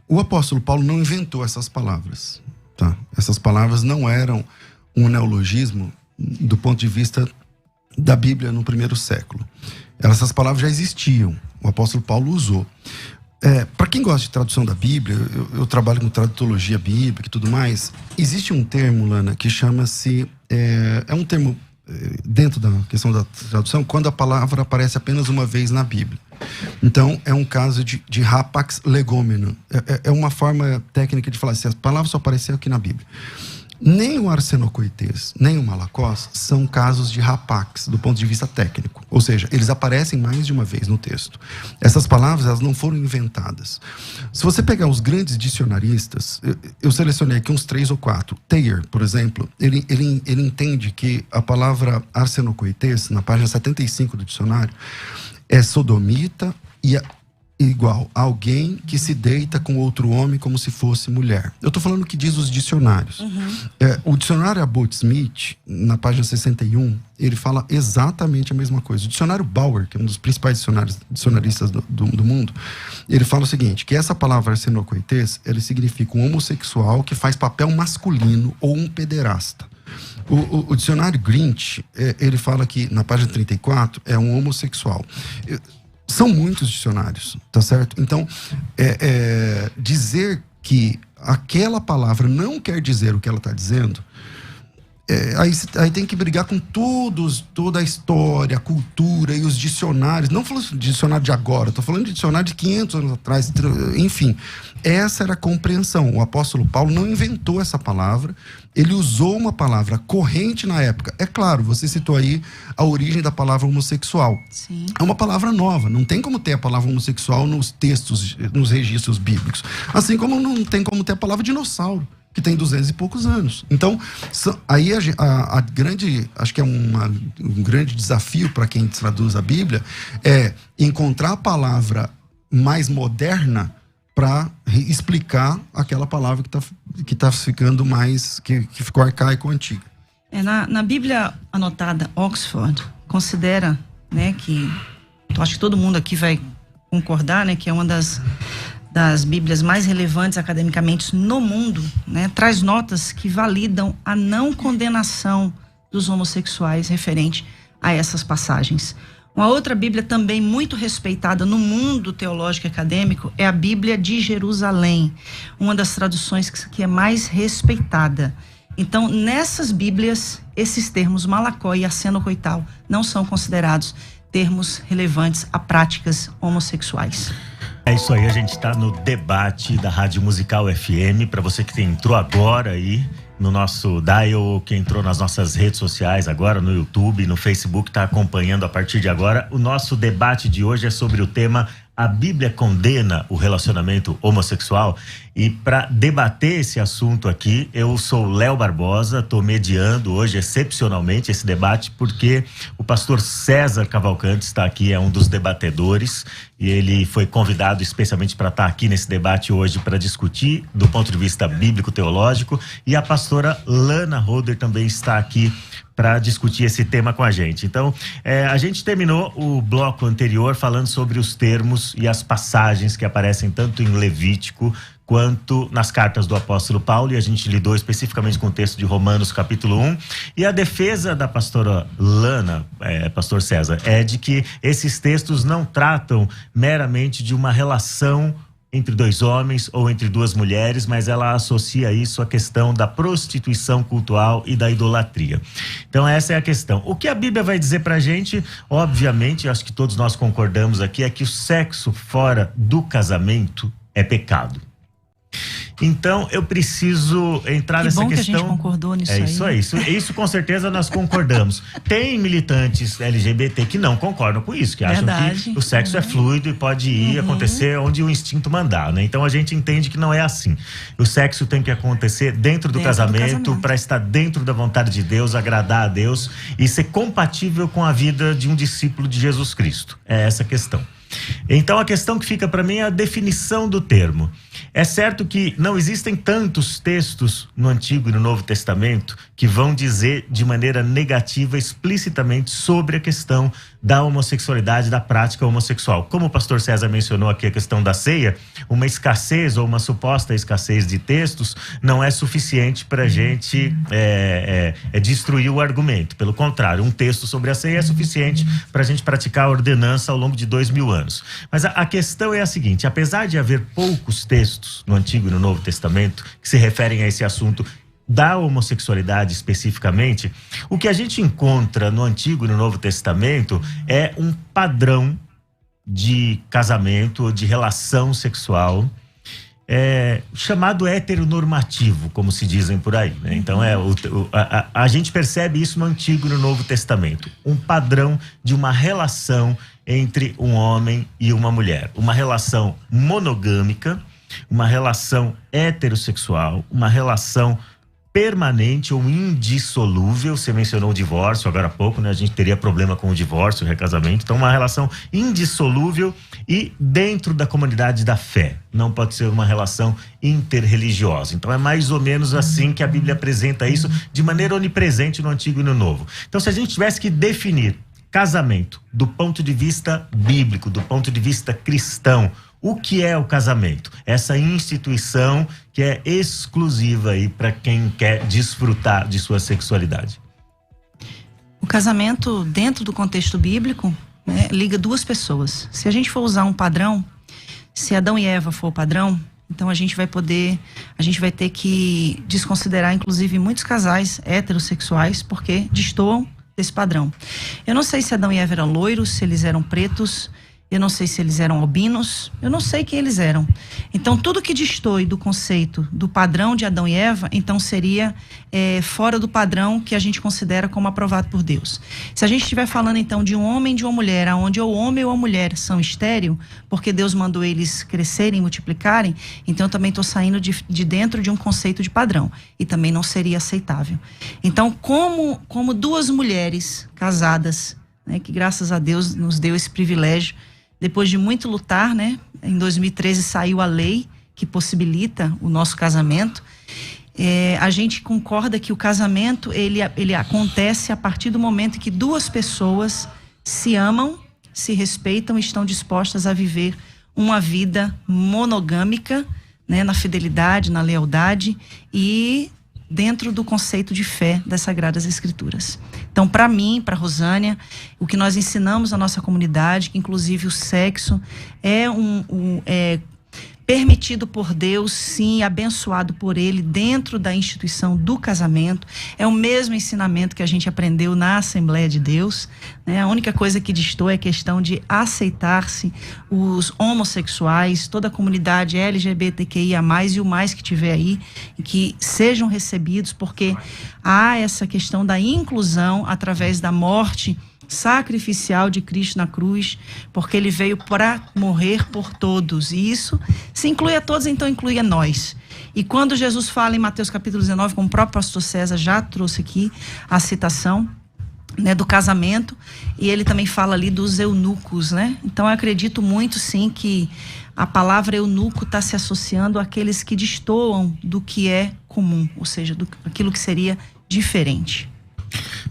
O apóstolo Paulo não inventou essas palavras, tá? Essas palavras não eram um neologismo do ponto de vista da Bíblia no primeiro século. Essas palavras já existiam. O apóstolo Paulo usou. Para quem gosta de tradução da Bíblia, eu trabalho com tradutologia bíblica e tudo mais. Existe um termo, Lana, que chama-se... É um termo dentro da questão da tradução, quando a palavra aparece apenas uma vez na Bíblia. Então, é um caso de rapax legomeno. É uma forma técnica de falar assim, a palavra só apareceu aqui na Bíblia. Nem o arsenocoites, nem o malacós são casos de rapax, do ponto de vista técnico. Ou seja, eles aparecem mais de uma vez no texto. Essas palavras, elas não foram inventadas. Se você pegar os grandes dicionaristas, eu selecionei aqui uns 3 ou 4. Thayer, por exemplo, ele entende que a palavra arsenocoites, na página 75 do dicionário, é sodomita igual a alguém que se deita com outro homem como se fosse mulher. Eu estou falando o que diz os dicionários. O dicionário Abbott Smith, na página 61, ele fala exatamente a mesma coisa. O dicionário Bauer, que é um dos principais dicionaristas do mundo, ele fala o seguinte, que essa palavra arsenocoites, ele significa um homossexual que faz papel masculino ou um pederasta. O dicionário Grinch, ele fala que, na página 34, é um homossexual. São muitos dicionários, tá certo? Então, dizer que aquela palavra não quer dizer o que ela está dizendo, aí tem que brigar com toda a história, a cultura e os dicionários. Não falando de dicionário de agora, estou falando de dicionário de 500 anos atrás. Enfim, essa era a compreensão. O apóstolo Paulo não inventou essa palavra, ele usou uma palavra corrente na época. É claro, você citou aí a origem da palavra homossexual. Sim. É uma palavra nova, não tem como ter a palavra homossexual nos textos, nos registros bíblicos. Assim como não tem como ter a palavra dinossauro, que tem 200 e poucos anos. Então, aí a grande, acho que é um grande desafio para quem traduz a Bíblia, é encontrar a palavra mais moderna para explicar aquela palavra que tá ficando mais, que ficou arcaico, antiga. Na Bíblia anotada Oxford, considera, né, que, eu acho que todo mundo aqui vai concordar, né, que é uma das Bíblias mais relevantes academicamente no mundo, né, traz notas que validam a não condenação dos homossexuais referente a essas passagens. Uma outra Bíblia também muito respeitada no mundo teológico e acadêmico é a Bíblia de Jerusalém, uma das traduções que é mais respeitada. Então, nessas Bíblias, esses termos malacó e arsenocoital não são considerados termos relevantes a práticas homossexuais. É isso aí, a gente está no debate da Rádio Musical FM. Para você que entrou agora aí no nosso dial, que entrou nas nossas redes sociais agora, no YouTube, no Facebook, está acompanhando a partir de agora. O nosso debate de hoje é sobre o tema A Bíblia condena o relacionamento homossexual? E para debater esse assunto aqui, eu sou Léo Barbosa, estou mediando hoje excepcionalmente esse debate, porque o pastor César Cavalcante está aqui, é um dos debatedores, e ele foi convidado especialmente para estar aqui nesse debate hoje para discutir do ponto de vista bíblico-teológico, e a pastora Lana Roder também está aqui para discutir esse tema com a gente. Então, a gente terminou o bloco anterior falando sobre os termos e as passagens que aparecem tanto em Levítico quanto nas cartas do apóstolo Paulo, e a gente lidou especificamente com o texto de Romanos capítulo 1, e a defesa da pastora Lana, pastor César, é de que esses textos não tratam meramente de uma relação entre dois homens ou entre duas mulheres, mas ela associa isso à questão da prostituição cultural e da idolatria. Então essa é a questão. O que a Bíblia vai dizer pra gente, obviamente, acho que todos nós concordamos aqui, é que o sexo fora do casamento é pecado. Então eu preciso entrar nessa questão. Que a gente concordou nisso aí. Isso com certeza nós concordamos. Tem militantes LGBT que não concordam com isso, que acham que o sexo é fluido e pode ir acontecer onde o instinto mandar, né? Então a gente entende que não é assim. O sexo tem que acontecer dentro do casamento para estar dentro da vontade de Deus, agradar a Deus e ser compatível com a vida de um discípulo de Jesus Cristo. É essa a questão. Então a questão que fica para mim é a definição do termo. É certo que não existem tantos textos no Antigo e no Novo Testamento que vão dizer de maneira negativa explicitamente sobre a questão da homossexualidade, da prática homossexual. Como o pastor César mencionou aqui a questão da ceia, uma escassez ou uma suposta escassez de textos não é suficiente para a gente destruir o argumento. Pelo contrário, um texto sobre a ceia é suficiente para a gente praticar a ordenança ao longo de 2000 anos. Mas a questão é a seguinte: apesar de haver poucos textos no Antigo e no Novo Testamento que se referem a esse assunto da homossexualidade especificamente, o que a gente encontra no Antigo e no Novo Testamento é um padrão de casamento ou de relação sexual chamado heteronormativo, como se dizem por aí, né? Então a gente percebe isso no Antigo e no Novo Testamento, um padrão de uma relação entre um homem e uma mulher, uma relação monogâmica, uma relação heterossexual, uma relação permanente ou indissolúvel. Você mencionou o divórcio agora há pouco, né? A gente teria problema com o divórcio, o recasamento. Então, uma relação indissolúvel e dentro da comunidade da fé. Não pode ser uma relação interreligiosa. Então, é mais ou menos assim que a Bíblia apresenta isso de maneira onipresente no Antigo e no Novo. Então, se a gente tivesse que definir casamento do ponto de vista bíblico, do ponto de vista cristão, o que é o casamento? Essa instituição que é exclusiva aí para quem quer desfrutar de sua sexualidade. O casamento, dentro do contexto bíblico, né, liga duas pessoas. Se a gente for usar um padrão, se Adão e Eva for o padrão, então a gente vai ter que desconsiderar, inclusive, muitos casais heterossexuais, porque destoam desse padrão. Eu não sei se Adão e Eva eram loiros, se eles eram pretos, eu não sei se eles eram albinos, eu não sei quem eles eram. Então, tudo que destoe do conceito do padrão de Adão e Eva, então seria fora do padrão que a gente considera como aprovado por Deus. Se a gente estiver falando, então, de um homem e de uma mulher, onde o homem ou a mulher são estéril, porque Deus mandou eles crescerem e multiplicarem, então eu também estou saindo de dentro de um conceito de padrão. E também não seria aceitável. Então, como duas mulheres casadas, né, que graças a Deus nos deu esse privilégio, depois de muito lutar, né, em 2013 saiu a lei que possibilita o nosso casamento. A gente concorda que o casamento ele acontece a partir do momento em que duas pessoas se amam, se respeitam e estão dispostas a viver uma vida monogâmica, né, na fidelidade, na lealdade e dentro do conceito de fé das Sagradas Escrituras. Então, para mim, para Rosânia, o que nós ensinamos na nossa comunidade, que inclusive o sexo é permitido por Deus, sim, abençoado por Ele dentro da instituição do casamento. É o mesmo ensinamento que a gente aprendeu na Assembleia de Deus, né? A única coisa que destoa é a questão de aceitar-se os homossexuais, toda a comunidade LGBTQIA+, e o mais que tiver aí, que sejam recebidos, porque há essa questão da inclusão através da morte sacrificial de Cristo na cruz, porque ele veio para morrer por todos, e isso se inclui a todos, então inclui a nós. E quando Jesus fala em Mateus capítulo 19, como o próprio pastor César já trouxe aqui a citação, né, do casamento, e ele também fala ali dos eunucos, né? Então eu acredito muito sim que a palavra eunuco está se associando àqueles que destoam do que é comum, ou seja, aquilo que seria diferente.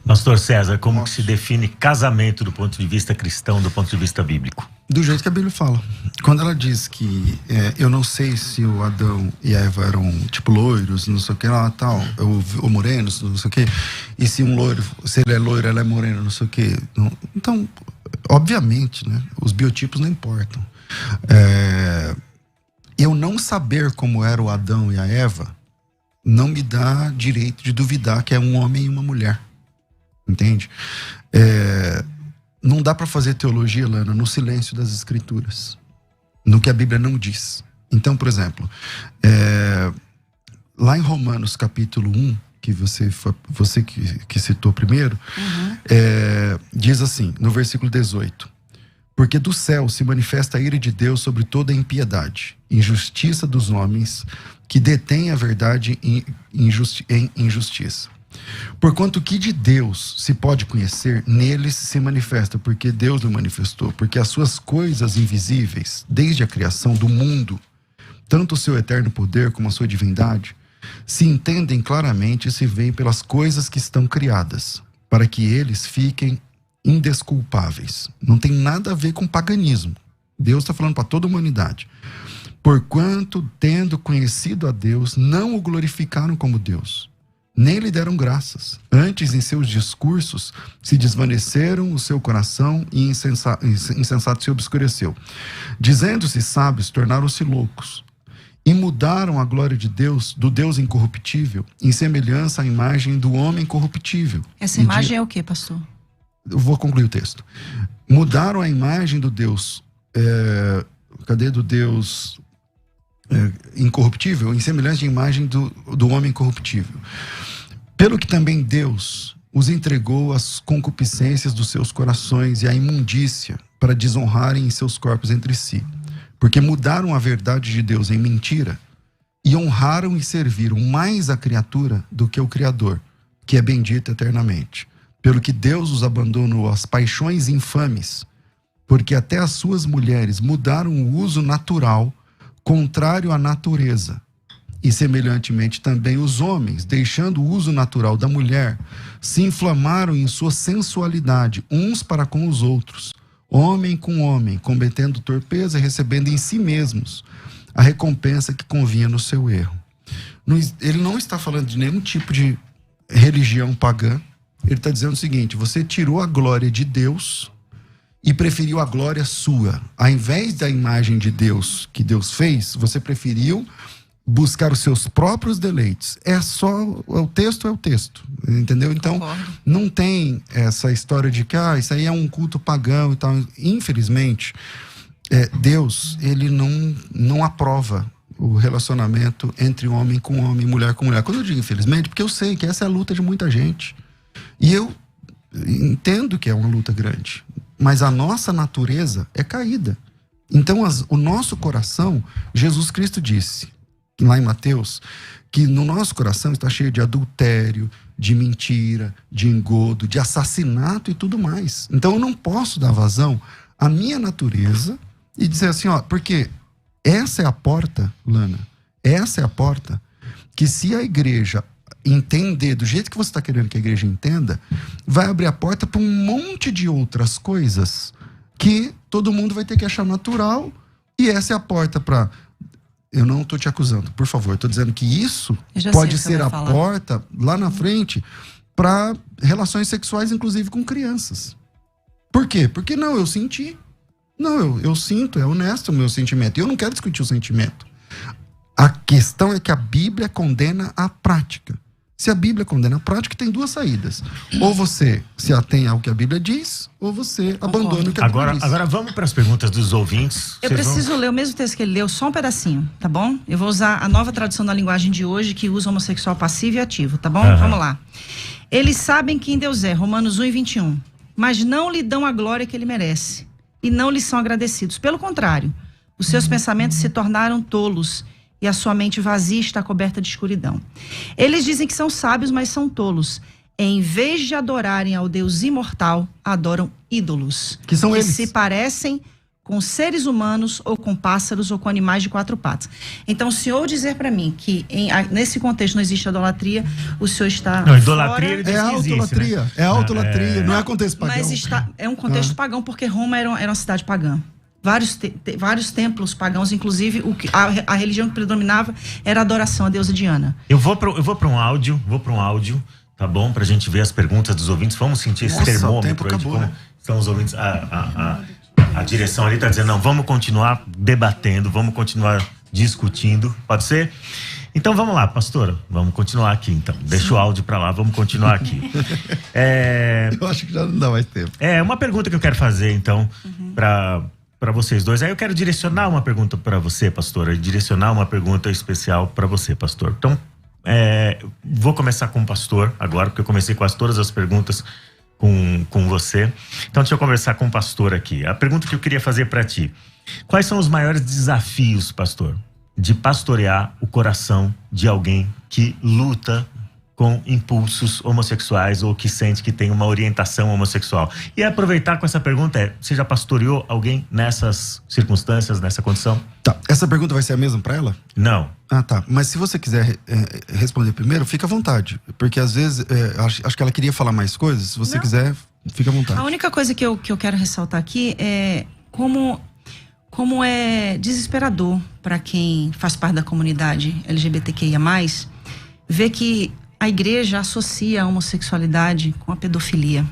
Pastor César, como que se define casamento do ponto de vista cristão, do ponto de vista bíblico? Do jeito que a Bíblia fala. Quando ela diz que eu não sei se o Adão e a Eva eram tipo loiros, não sei o que lá, tal, ou morenos, não sei o que, e se um loiro, se ele é loiro, ela é morena, não sei o que. Então, obviamente, né, os biotipos não importam. Eu não saber como era o Adão e a Eva não me dá direito de duvidar que é um homem e uma mulher. Entende? Não dá para fazer teologia, Lana, no silêncio das Escrituras, no que a Bíblia não diz. Então, por exemplo, lá em Romanos capítulo 1, que você que citou primeiro, diz assim, no versículo 18: porque do céu se manifesta a ira de Deus sobre toda a impiedade, injustiça dos homens que detêm a verdade em injustiça. Porquanto que de Deus se pode conhecer, neles se manifesta, porque Deus o manifestou. Porque as suas coisas invisíveis, desde a criação do mundo, tanto o seu eterno poder como a sua divindade, se entendem claramente e se veem pelas coisas que estão criadas, para que eles fiquem indesculpáveis. Não tem nada a ver com paganismo. Deus está falando para toda a humanidade. Porquanto, tendo conhecido a Deus, não o glorificaram como Deus, nem lhe deram graças. Antes, em seus discursos, se desvaneceram o seu coração e insensato se obscureceu. Dizendo-se sábios, tornaram-se loucos. E mudaram a glória de Deus, do Deus incorruptível, em semelhança à imagem do homem corruptível. Essa imagem é o que, pastor? Eu vou concluir o texto. Mudaram a imagem do Deus... do Deus... incorruptível, em semelhança de imagem do homem corruptível. Pelo que também Deus os entregou às concupiscências dos seus corações e à imundícia, para desonrarem em seus corpos entre si. Porque mudaram a verdade de Deus em mentira e honraram e serviram mais a criatura do que o Criador, que é bendito eternamente. Pelo que Deus os abandonou às paixões infames, porque até as suas mulheres mudaram o uso natural, contrário à natureza. E semelhantemente também os homens, deixando o uso natural da mulher, se inflamaram em sua sensualidade, uns para com os outros, homem com homem, cometendo torpeza e recebendo em si mesmos a recompensa que convinha no seu erro. Ele não está falando de nenhum tipo de religião pagã. Ele está dizendo o seguinte: você tirou a glória de Deus e preferiu a glória sua. Ao invés da imagem de Deus que Deus fez, você preferiu buscar os seus próprios deleites. O texto é o texto, entendeu? Então, não tem essa história de que isso aí é um culto pagão e tal. Infelizmente, Deus, ele não aprova o relacionamento entre homem com homem, mulher com mulher. Quando eu digo infelizmente, porque eu sei que essa é a luta de muita gente. E eu entendo que é uma luta grande. Mas a nossa natureza é caída. Então, o nosso coração, Jesus Cristo disse, lá em Mateus, que no nosso coração está cheio de adultério, de mentira, de engodo, de assassinato e tudo mais. Então eu não posso dar vazão à minha natureza e dizer assim, porque essa é a porta, Lana, essa é a porta que, se a igreja entender do jeito que você está querendo que a igreja entenda, vai abrir a porta para um monte de outras coisas que todo mundo vai ter que achar natural, e essa é a porta para... Eu não estou te acusando, por favor. Estou dizendo que isso pode ser a porta lá na frente para relações sexuais, inclusive com crianças. Por quê? Porque eu senti. Não, eu sinto, é honesto o meu sentimento. E eu não quero discutir o sentimento. A questão é que a Bíblia condena a prática. Se a Bíblia condena a prática, tem duas saídas. Ou você se atém ao que a Bíblia diz, ou você abandona o que a Bíblia diz. Agora vamos para as perguntas dos ouvintes. Eu preciso ler o mesmo texto que ele leu, só um pedacinho, tá bom? Eu vou usar a nova tradução da linguagem de hoje, que usa homossexual passivo e ativo, tá bom? Vamos lá. Eles sabem quem Deus é, Romanos 1:21. Mas não lhe dão a glória que ele merece. E não lhe são agradecidos. Pelo contrário, os seus pensamentos se tornaram tolos, e a sua mente vazia está coberta de escuridão. Eles dizem que são sábios, mas são tolos. Em vez de adorarem ao Deus imortal, adoram ídolos. Que são eles. Se parecem com seres humanos, ou com pássaros, ou com animais de quatro patas. Então, o senhor dizer para mim que nesse contexto não existe idolatria, o senhor está... Não, idolatria fora... É autolatria, né? É autolatria, não é contexto pagão. Mas é um contexto pagão, porque Roma era uma cidade pagã. Vários templos pagãos, inclusive a religião que predominava era a adoração à deusa Diana. Eu vou para um áudio, tá bom? Pra gente ver as perguntas dos ouvintes. Vamos sentir esse termômetro aí de como estão os ouvintes. A direção ali tá dizendo, não, vamos continuar debatendo, vamos continuar discutindo, pode ser? Então vamos lá, pastora, vamos continuar aqui então. Deixa o áudio pra lá, vamos continuar aqui. Eu acho que já não dá mais tempo. Uma pergunta que eu quero fazer então, para vocês dois. Aí eu quero direcionar uma pergunta para você, pastora, e direcionar uma pergunta especial para você, pastor. Então, vou começar com o pastor agora, porque eu comecei quase todas as perguntas com você. Então, deixa eu conversar com o pastor aqui. A pergunta que eu queria fazer para ti: quais são os maiores desafios, pastor, de pastorear o coração de alguém que luta com impulsos homossexuais ou que sente que tem uma orientação homossexual? E aproveitar com essa pergunta você já pastoreou alguém nessas circunstâncias, nessa condição? Tá, essa pergunta vai ser a mesma para ela? Não. Ah, tá. Mas se você quiser responder primeiro, fica à vontade. Porque às vezes, acho que ela queria falar mais coisas. Se você quiser, fica à vontade. A única coisa que eu quero ressaltar aqui é como é desesperador para quem faz parte da comunidade LGBTQIA+, ver que a igreja associa a homossexualidade com a pedofilia.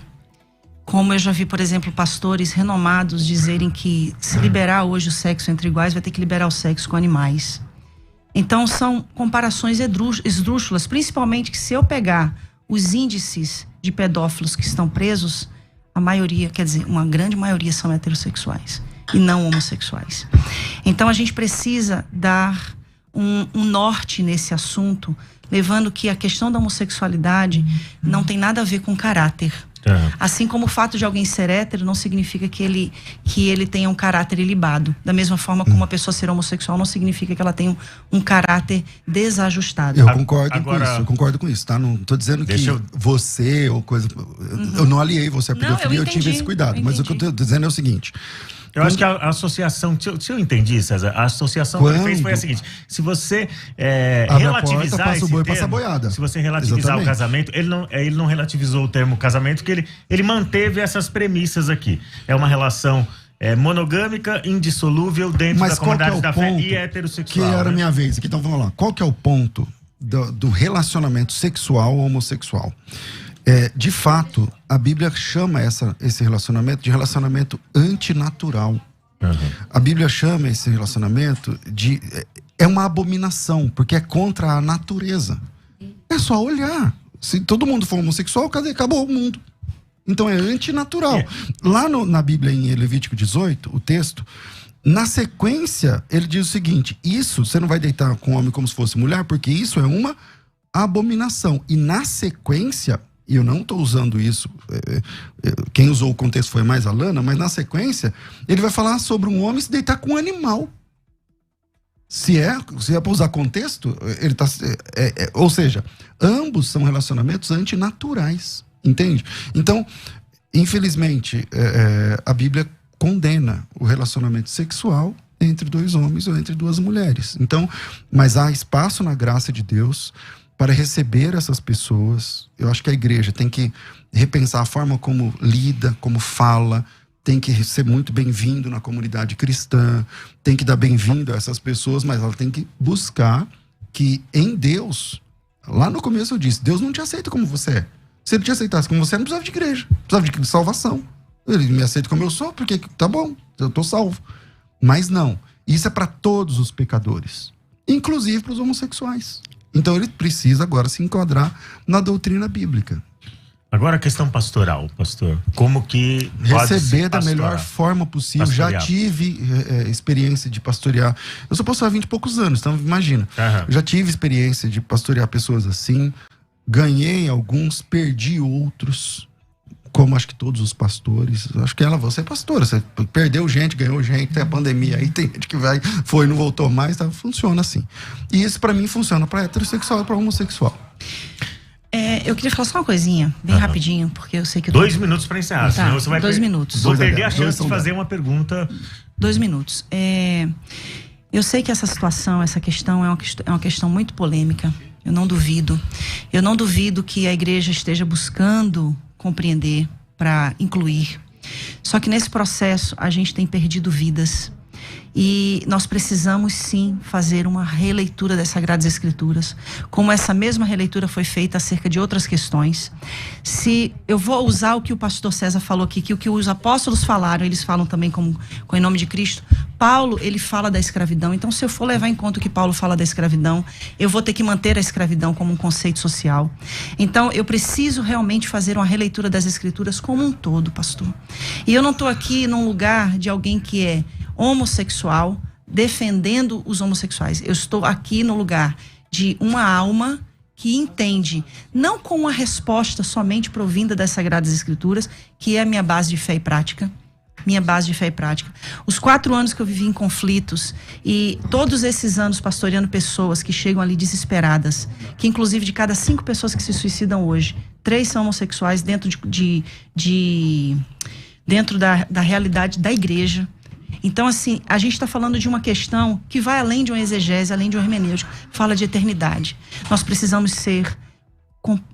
Como eu já vi, por exemplo, pastores renomados dizerem que se liberar hoje o sexo entre iguais, vai ter que liberar o sexo com animais. Então são comparações esdrúxulas, principalmente que se eu pegar os índices de pedófilos que estão presos, a maioria, quer dizer, uma grande maioria são heterossexuais e não homossexuais. Então a gente precisa dar um norte nesse assunto, levando que a questão da homossexualidade não tem nada a ver com caráter. Assim como o fato de alguém ser hétero não significa que ele tenha um caráter ilibado. Da mesma forma como uma pessoa ser homossexual não significa que ela tenha um caráter desajustado. Eu concordo com isso, tá? Não tô dizendo que você ou coisa... Eu não aliei você à pedofilia, eu tive esse cuidado. Mas o que eu tô dizendo é o seguinte... Eu acho que a associação, se eu entendi, César, a associação que ele fez foi a seguinte: se você relativizar esse termo, se você relativizar o casamento, ele não relativizou o termo casamento, porque ele manteve essas premissas aqui. É uma relação monogâmica, indissolúvel dentro da comunidade da fé e heterossexual. Que era a minha vez aqui, então vamos lá. Qual que é o ponto do relacionamento sexual ou homossexual? De fato, a Bíblia chama esse relacionamento de relacionamento antinatural. A Bíblia chama esse relacionamento de... É uma abominação, porque é contra a natureza. É só olhar. Se todo mundo for homossexual, acabou o mundo. Então é antinatural. Lá na Bíblia, em Levítico 18, o texto, na sequência, ele diz o seguinte: isso, você não vai deitar com o homem como se fosse mulher, porque isso é uma abominação. E na sequência... E eu não estou usando isso, quem usou o contexto foi mais a Lana, mas na sequência ele vai falar sobre um homem se deitar com um animal. Se é para usar contexto, ele tá, ou seja, ambos são relacionamentos antinaturais, entende? Então, infelizmente, a Bíblia condena o relacionamento sexual entre dois homens ou entre duas mulheres. Então, mas há espaço na graça de Deus para receber essas pessoas. Eu acho que a igreja tem que repensar a forma como lida, como fala, tem que ser muito bem-vindo na comunidade cristã, tem que dar bem-vindo a essas pessoas, mas ela tem que buscar que em Deus, lá no começo eu disse, Deus não te aceita como você é. Se ele te aceitasse como você, não precisava de igreja, precisava de salvação. Ele me aceita como eu sou, porque tá bom, eu tô salvo. Mas não, isso é para todos os pecadores, inclusive para os homossexuais. Então ele precisa agora se enquadrar na doutrina bíblica. Agora a questão pastoral, pastor. Como que receber da melhor forma possível. Já tive experiência de pastorear. Eu sou pastor há 20 e poucos anos, então imagina. Já tive experiência de pastorear pessoas assim. Ganhei alguns, perdi outros. Como acho que todos os pastores. Acho que você é pastora. Você perdeu gente, ganhou gente. Tem a pandemia aí, tem gente que foi e não voltou mais. Tá? Funciona assim. E isso pra mim funciona pra heterossexual e pra homossexual. Eu queria falar só uma coisinha, bem rapidinho, porque eu sei que... 2 minutos para encerrar, senão você vai... 2 minutos. Vou perder a chance de fazer uma pergunta. 2 minutos. Eu sei que essa situação, essa questão é uma questão muito polêmica. Eu não duvido. Eu não duvido que a igreja esteja buscando compreender para incluir. Só que nesse processo a gente tem perdido vidas. E nós precisamos sim fazer uma releitura das Sagradas Escrituras, como essa mesma releitura foi feita acerca de outras questões. Se eu vou usar o que o pastor César falou aqui, que o que os apóstolos falaram, eles falam também com em nome de Cristo. Paulo, ele fala da escravidão. Então, se eu for levar em conta o que Paulo fala da escravidão, eu vou ter que manter a escravidão como um conceito social. Então, eu preciso realmente fazer uma releitura das Escrituras como um todo, pastor. E eu não estou aqui num lugar de alguém que é homossexual, defendendo os homossexuais. Eu estou aqui no lugar de uma alma que entende, não com uma resposta somente provinda das Sagradas Escrituras, que é a minha base de fé e prática. Minha base de fé e prática. Os 4 anos que eu vivi em conflitos e todos esses anos pastoreando pessoas que chegam ali desesperadas, que inclusive de cada 5 pessoas que se suicidam hoje, 3 são homossexuais dentro dentro da realidade da igreja. Então, assim, a gente está falando de uma questão que vai além de uma exegese, além de um hermenêutico, fala de eternidade. Nós precisamos ser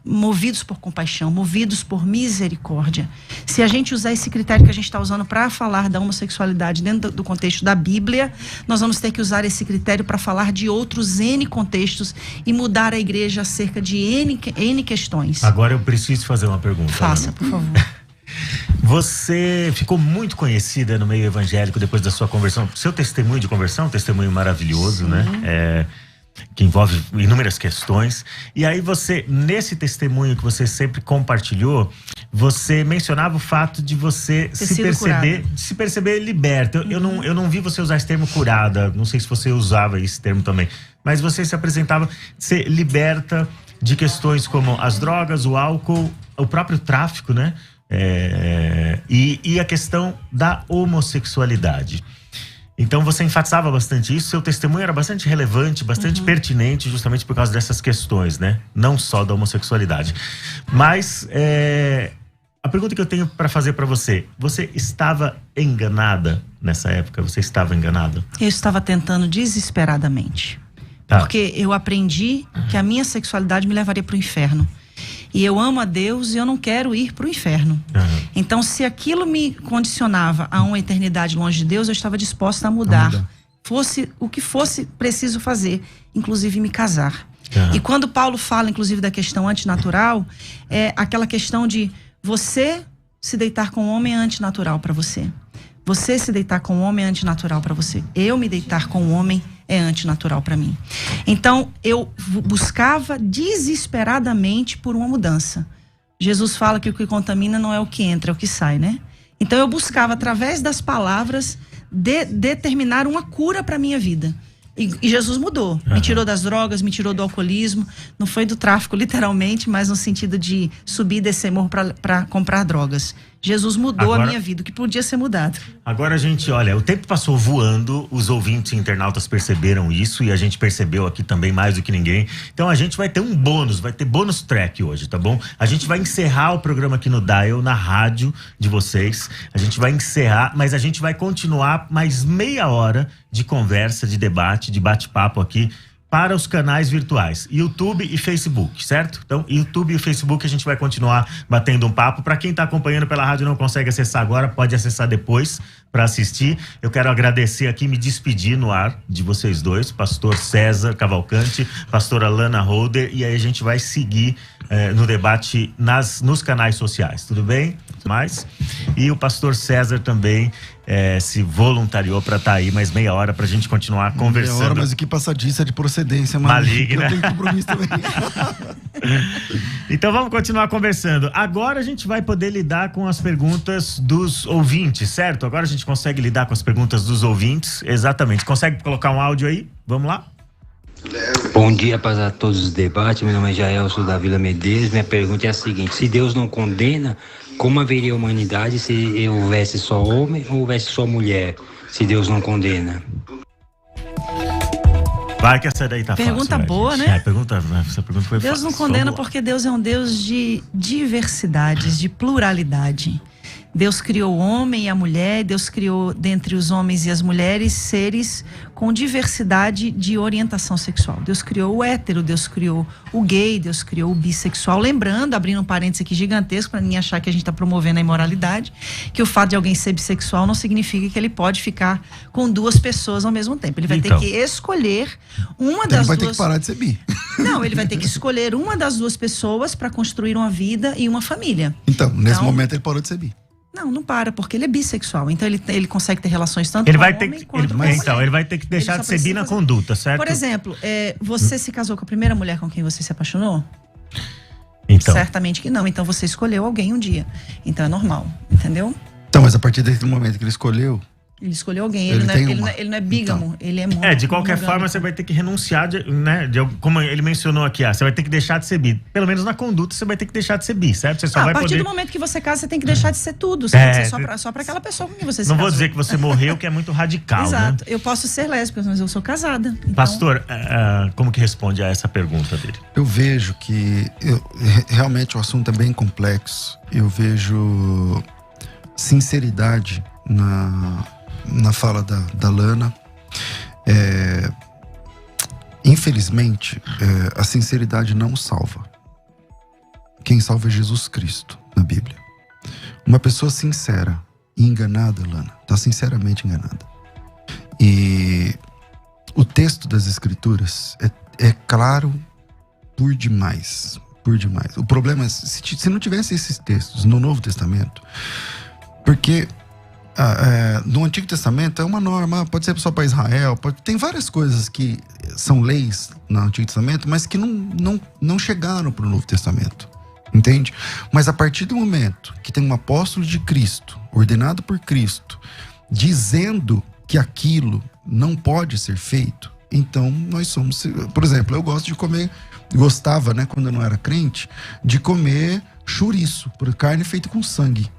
movidos por compaixão, movidos por misericórdia. Se a gente usar esse critério que a gente está usando para falar da homossexualidade dentro do contexto da Bíblia, nós vamos ter que usar esse critério para falar de outros N contextos e mudar a igreja acerca de N questões. Agora eu preciso fazer uma pergunta. Faça, por favor. Você ficou muito conhecida no meio evangélico depois da sua conversão. Seu testemunho de conversão, um testemunho maravilhoso, sim, né? Que envolve inúmeras questões. E aí você, nesse testemunho que você sempre compartilhou, você mencionava o fato de você se perceber liberta. Eu não vi você usar esse termo curada, não sei se você usava esse termo também, mas você se apresentava ser liberta de questões como as drogas, o álcool, o próprio tráfico, né? E a questão da homossexualidade. Então você enfatizava bastante isso, seu testemunho era bastante relevante, bastante pertinente, justamente por causa dessas questões, né? Não só da homossexualidade. Mas a pergunta que eu tenho para fazer para você estava enganada nessa época? Você estava enganada? Eu estava tentando desesperadamente. Porque eu aprendi que a minha sexualidade me levaria para o inferno. E eu amo a Deus e eu não quero ir para o inferno. Então, se aquilo me condicionava a uma eternidade longe de Deus, eu estava disposta a mudar. Fosse o que fosse preciso fazer, inclusive me casar. E quando Paulo fala, inclusive, da questão antinatural, é aquela questão de você se deitar com um homem é antinatural para você. Você se deitar com um homem é antinatural para você. Eu me deitar com um homem é antinatural para mim. Então, eu buscava desesperadamente por uma mudança. Jesus fala que o que contamina não é o que entra, é o que sai, né? Então, eu buscava, através das palavras, determinar uma cura para minha vida. E Jesus mudou. Me tirou das drogas, me tirou do alcoolismo. Não foi do tráfico, literalmente, mas no sentido de subir e descer morro para comprar drogas. Jesus mudou a minha vida, o que podia ser mudado. Agora, gente, olha, o tempo passou voando, os ouvintes e internautas perceberam isso e a gente percebeu aqui também mais do que ninguém. Então a gente vai ter um bônus, vai ter bônus track hoje, tá bom? A gente vai encerrar o programa aqui no Dial, na rádio de vocês. A gente vai encerrar, mas a gente vai continuar mais meia hora de conversa, de debate, de bate-papo aqui para os canais virtuais, YouTube e Facebook, certo? Então, YouTube e Facebook a gente vai continuar batendo um papo. Para quem está acompanhando pela rádio e não consegue acessar agora, pode acessar depois para assistir. Eu quero agradecer aqui, me despedir no ar de vocês dois, pastor César Cavalcante, pastora Lana Holder, e aí a gente vai seguir no debate nos canais sociais, tudo bem? E o pastor César também se voluntariou para estar aí mais meia hora pra gente continuar conversando. Meia hora, mas aqui passadiça de procedência maligna. Eu tenho compromisso também. Então vamos continuar conversando. Agora a gente vai poder lidar com as perguntas dos ouvintes, certo? Agora a gente consegue lidar com as perguntas dos ouvintes, exatamente. Consegue colocar um áudio aí? Vamos lá? Bom dia para todos os debates, meu nome é Jael, sou da Vila Medeiros. Minha pergunta é a seguinte: se Deus não condena, como haveria humanidade se houvesse só homem ou houvesse só mulher, se Deus não condena? Vai que essa daí tá pergunta fácil, boa, gente. né? Essa pergunta foi Deus fácil. não condena porque Deus é um Deus de diversidades, de pluralidade. Deus criou o homem e a mulher, Deus criou dentre os homens e as mulheres seres com diversidade de orientação sexual. Deus criou o hétero, Deus criou o gay, Deus criou o bissexual. Lembrando, abrindo um parênteses aqui gigantesco para ninguém achar que a gente está promovendo a imoralidade, que o fato de alguém ser bissexual não significa que ele pode ficar com duas pessoas ao mesmo tempo. Ele vai ter que escolher uma das duas. Ele vai ter que parar de ser bi. Não, ele vai ter que escolher uma das duas pessoas para construir uma vida e uma família. Então, nesse momento ele parou de ser bi. Não para, porque ele é bissexual. Então ele consegue ter relações tanto com o homem quanto com a mulher. Então, ele vai ter que deixar de ser bi na conduta, certo? Por exemplo, você se casou com a primeira mulher com quem você se apaixonou? Então. Certamente que não. Então você escolheu alguém um dia. Então é normal, entendeu? Então, mas a partir desse momento que ele escolheu... Ele escolheu alguém, ele não é bígamo, então, ele é muito. De qualquer forma, você vai ter que renunciar, como ele mencionou aqui, você vai ter que deixar de ser bi. Pelo menos na conduta, você vai ter que deixar de ser bi, certo? Você só vai a partir poder... do momento que você casa, você tem que deixar de ser tudo. Você tem que ser só pra aquela pessoa com quem você se Não casou. vou dizer que você morreu, que é muito radical, Exato. né? Eu posso ser lésbica, mas eu sou casada. Então... Pastor, como que responde a essa pergunta dele? Eu vejo que realmente o assunto é bem complexo. Eu vejo sinceridade na fala da Lana. Infelizmente, a sinceridade não salva. Quem salva é Jesus Cristo na Bíblia. Uma pessoa sincera e enganada, Lana, está sinceramente enganada. E o texto das Escrituras é claro por demais. O problema é se não tivesse esses textos no Novo Testamento, porque no Antigo Testamento é uma norma, pode ser só para Israel, tem várias coisas que são leis no Antigo Testamento, mas que não chegaram para o Novo Testamento, entende? Mas a partir do momento que tem um apóstolo de Cristo, ordenado por Cristo, dizendo que aquilo não pode ser feito, então nós somos... Por exemplo, eu gostava, né, quando eu não era crente, de comer chouriço, por carne feita com sangue.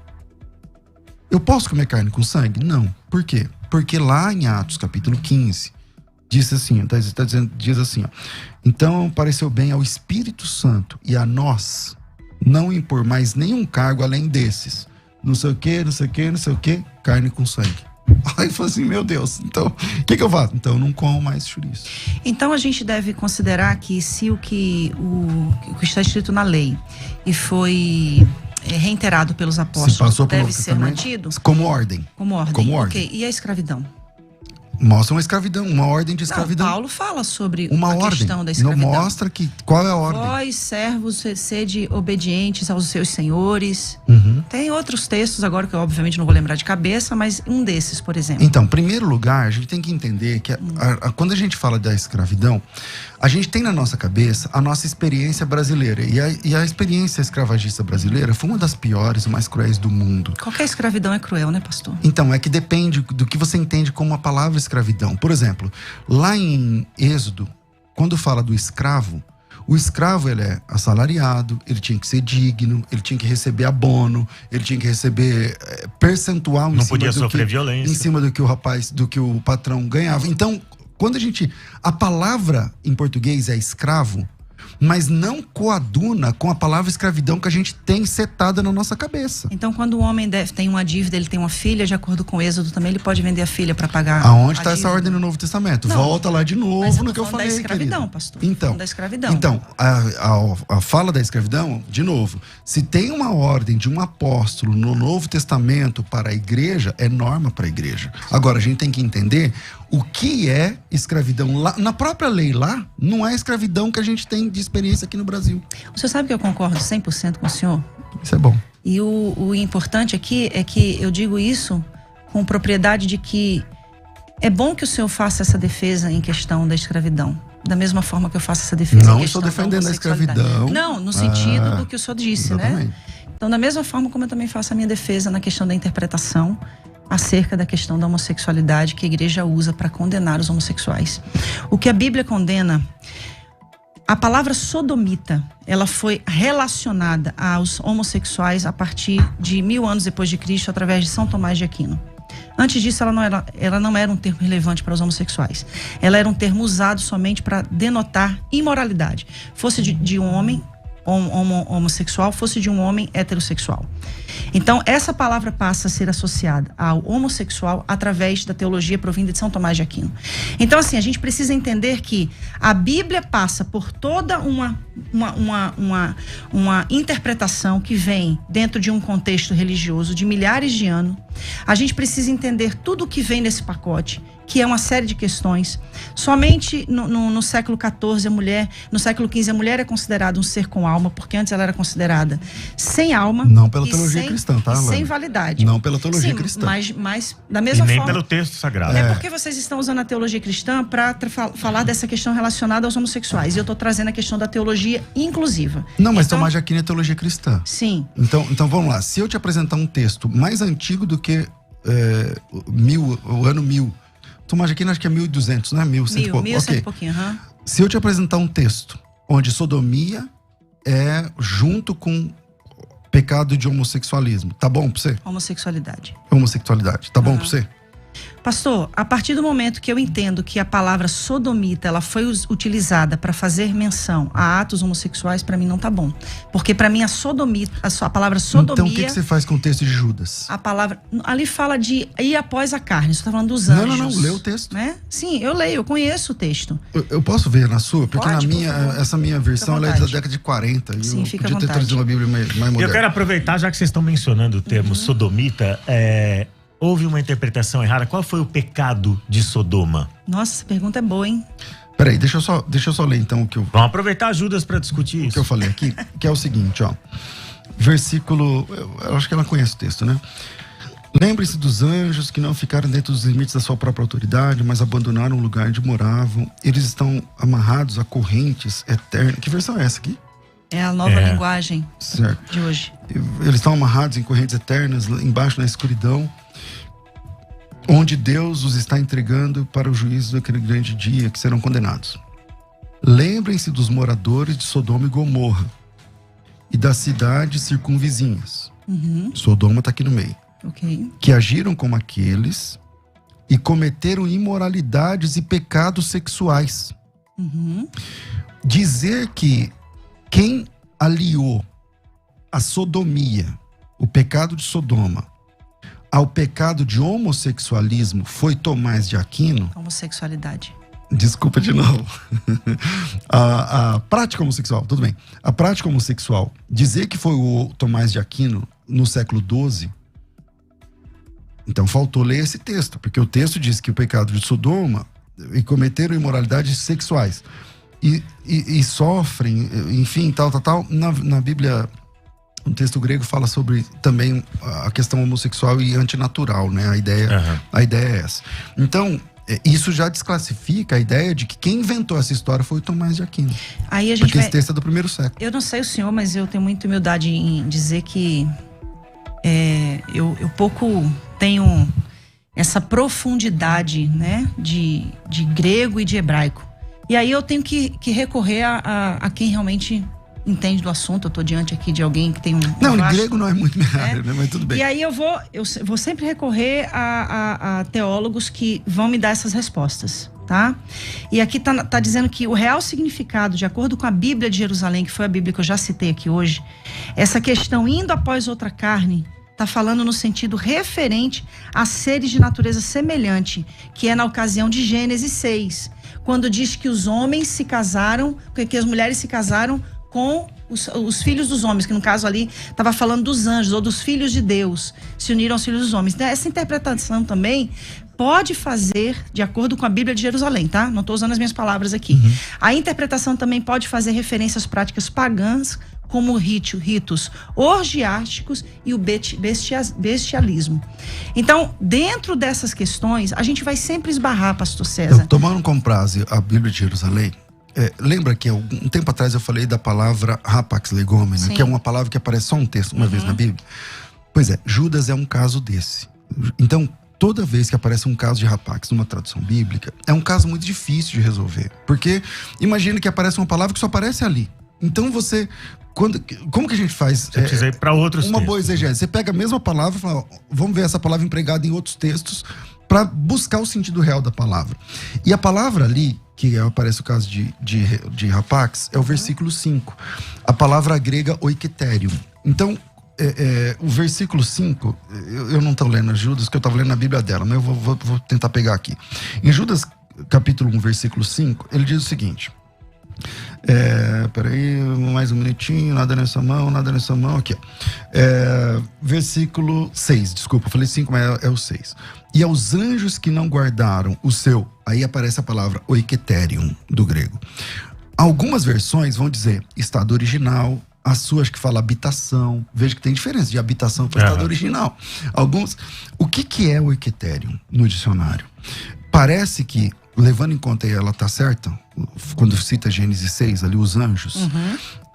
Eu posso comer carne com sangue? Não. Por quê? Porque lá em Atos capítulo 15, diz assim, diz assim, ó, então pareceu bem ao Espírito Santo e a nós não impor mais nenhum cargo além desses. Não sei o que, carne com sangue. Aí eu falei assim, meu Deus, então, o que eu faço? Então eu não como mais chouriço. Então a gente deve considerar que se o que está escrito na lei e foi reiterado pelos apóstolos deve ser mantido? Como ordem. Como ordem. Ok, e a escravidão? Mostra uma escravidão, uma ordem de escravidão. Paulo fala sobre uma ordem. Questão da escravidão. Não mostra qual é a ordem. Vós, servos, sede obedientes aos seus senhores. Tem outros textos agora que eu obviamente não vou lembrar de cabeça, mas um desses, por exemplo. Então, em primeiro lugar, a gente tem que entender que quando a gente fala da escravidão, a gente tem na nossa cabeça a nossa experiência brasileira. E a experiência escravagista brasileira foi uma das piores e mais cruéis do mundo. Qualquer escravidão é cruel, né, pastor? Então, é que depende do que você entende como a palavra escravidão. Por exemplo, lá em Êxodo, quando fala do escravo, o escravo ele é assalariado, ele tinha que ser digno, ele tinha que receber abono, ele tinha que receber percentual não podia sofrer violência em cima do que o patrão ganhava. Então, quando a palavra em português é escravo, mas não coaduna com a palavra escravidão que a gente tem setada na nossa cabeça. Então, quando o homem tem uma dívida, ele tem uma filha, de acordo com o Êxodo também, ele pode vender a filha para pagar aonde está essa ordem no Novo Testamento? Não, volta lá de novo no que eu falei, da escravidão, querido. pastor. Então, da escravidão. Então, a fala da escravidão, de novo, se tem uma ordem de um apóstolo no Novo Testamento para a igreja, é norma para a igreja. Agora, a gente tem que entender o que é escravidão. Lá, na própria lei lá, não é escravidão que a gente tem de experiência aqui no Brasil. O senhor sabe que eu concordo 100% com o senhor? Isso é bom. E o importante aqui é que eu digo isso com propriedade de que é bom que o senhor faça essa defesa em questão da escravidão. Da mesma forma que eu faço essa defesa não em questão da estou defendendo a escravidão. Não, no sentido do que o senhor disse, exatamente. Né? Então, da mesma forma como eu também faço a minha defesa na questão da interpretação acerca da questão da homossexualidade que a igreja usa para condenar os homossexuais. O que a Bíblia condena, a palavra sodomita, ela foi relacionada aos homossexuais a partir de 1000 anos depois de Cristo, através de São Tomás de Aquino. Antes disso, ela não era um termo relevante para os homossexuais. Ela era um termo usado somente para denotar imoralidade. Fosse de um homem homossexual, fosse de um homem heterossexual. Então, essa palavra passa a ser associada ao homossexual através da teologia provinda de São Tomás de Aquino. Então, assim, a gente precisa entender que a Bíblia passa por toda uma interpretação que vem dentro de um contexto religioso de milhares de anos. A gente precisa entender tudo o que vem nesse pacote, que é uma série de questões. Somente no século XIV, no século XV, a mulher é considerada um ser com alma, porque antes ela era considerada sem alma. Não pela teologia cristã, tá? Sem validade. Não pela teologia cristã. Mas da mesma forma. E nem pelo texto sagrado. É porque vocês estão usando a teologia cristã para falar dessa questão relacionada aos homossexuais. E eu estou trazendo a questão da teologia inclusiva. Não, mas Tomás de Aquino é teologia cristã. Sim. Então vamos lá. Se eu te apresentar um texto mais antigo do que o ano 1000, Tomás de Aquino acho que é 1200, né? 1100 e pouco. 1100 e pouquinho, aham. Se eu te apresentar um texto onde sodomia é junto com pecado de homossexualismo, tá bom pra você? Homossexualidade, tá bom pra você? Pastor, a partir do momento que eu entendo que a palavra sodomita, ela foi utilizada para fazer menção a atos homossexuais, para mim não tá bom. Porque para mim a palavra sodomia... Então o que você faz com o texto de Judas? A palavra... Ali fala de ir após a carne, você tá falando dos anjos. Não, lê o texto. Né? Sim, eu leio, eu conheço o texto. Eu posso ver na sua? Porque Pode, essa minha versão ela é da década de 40. Sim, eu fica podia à ter vontade. trazido uma Bíblia mais moderna. Eu quero aproveitar, já que vocês estão mencionando o termo sodomita, houve uma interpretação errada. Qual foi o pecado de Sodoma? Nossa, essa pergunta é boa, hein? Peraí, deixa eu só ler então o que eu... Vamos aproveitar Judas para discutir isso. O que eu falei aqui, que é o seguinte, ó. Versículo... Eu acho que ela conhece o texto, né? Lembre-se dos anjos que não ficaram dentro dos limites da sua própria autoridade, mas abandonaram o lugar onde moravam. Eles estão amarrados a correntes eternas. Que versão é essa aqui? É a nova linguagem certo. De hoje. Eles estão amarrados em correntes eternas, embaixo na escuridão, onde Deus os está entregando para o juízo daquele grande dia, que serão condenados. Lembrem-se dos moradores de Sodoma e Gomorra e das cidades circunvizinhas. Uhum. Sodoma está aqui no meio. Ok. Que agiram como aqueles e cometeram imoralidades e pecados sexuais. Uhum. Dizer que quem aliou a sodomia, o pecado de Sodoma, ao pecado de homossexualismo foi Tomás de Aquino. Homossexualidade. Desculpa de novo. A prática homossexual, tudo bem. A prática homossexual, dizer que foi o Tomás de Aquino no século XII, então faltou ler esse texto, porque o texto diz que o pecado de Sodoma e cometeram imoralidades sexuais e sofrem, enfim, tal. Na Bíblia, o texto grego fala sobre também a questão homossexual e antinatural, né? A ideia é essa. Então, isso já desclassifica a ideia de que quem inventou essa história foi o Tomás de Aquino. Aí porque esse texto é do primeiro século. Eu não sei o senhor, mas eu tenho muita humildade em dizer que eu pouco tenho essa profundidade, né, de grego e de hebraico. E aí eu tenho que recorrer a quem realmente entende do assunto. Eu estou diante aqui de alguém que tem Não, em grego não é muito minha área, né? Mas tudo bem. E aí eu vou sempre recorrer a teólogos que vão me dar essas respostas, tá? E aqui tá dizendo que o real significado, de acordo com a Bíblia de Jerusalém, que foi a Bíblia que eu já citei aqui hoje, essa questão indo após outra carne, tá falando no sentido referente a seres de natureza semelhante, que é na ocasião de Gênesis 6, quando diz que os homens se casaram, que as mulheres se casaram com os filhos dos homens, que no caso ali estava falando dos anjos ou dos filhos de Deus, se uniram aos filhos dos homens. Então, essa interpretação também pode fazer, de acordo com a Bíblia de Jerusalém, tá? Não estou usando as minhas palavras aqui. Uhum. A interpretação também pode fazer referência às práticas pagãs, como ritos orgiásticos e o bestialismo. Então, dentro dessas questões, a gente vai sempre esbarrar, pastor César. Tomando como base a Bíblia de Jerusalém, lembra que um tempo atrás eu falei da palavra rapax legomena, que é uma palavra que aparece só um texto, uma vez na Bíblia? Pois é, Judas é um caso desse. Então, toda vez que aparece um caso de rapax numa tradução bíblica, é um caso muito difícil de resolver. Porque imagina que aparece uma palavra que só aparece ali. Então você... como que a gente faz? Você precisa ir para outros textos. Uma boa exegese. Você pega a mesma palavra e fala, vamos ver essa palavra empregada em outros textos para buscar o sentido real da palavra. E a palavra ali, que aparece o caso de rapax, é o versículo 5. A palavra grega oiketerium. Então, o versículo 5, eu não estou lendo Judas, que eu estava lendo na Bíblia dela, mas eu vou tentar pegar aqui. Em Judas, capítulo 1, versículo 5, ele diz o seguinte... peraí, mais um minutinho, nada nessa mão, aqui, versículo 6, desculpa, eu falei 5, mas é o 6. E aos anjos que não guardaram o seu, aí aparece a palavra oiketerium, do grego. Algumas versões vão dizer estado original, a sua acho que fala habitação, veja que tem diferença de habitação para estado original. O que é o oiketerium no dicionário? Parece que, levando em conta, e ela tá certa, quando cita Gênesis 6, ali os anjos,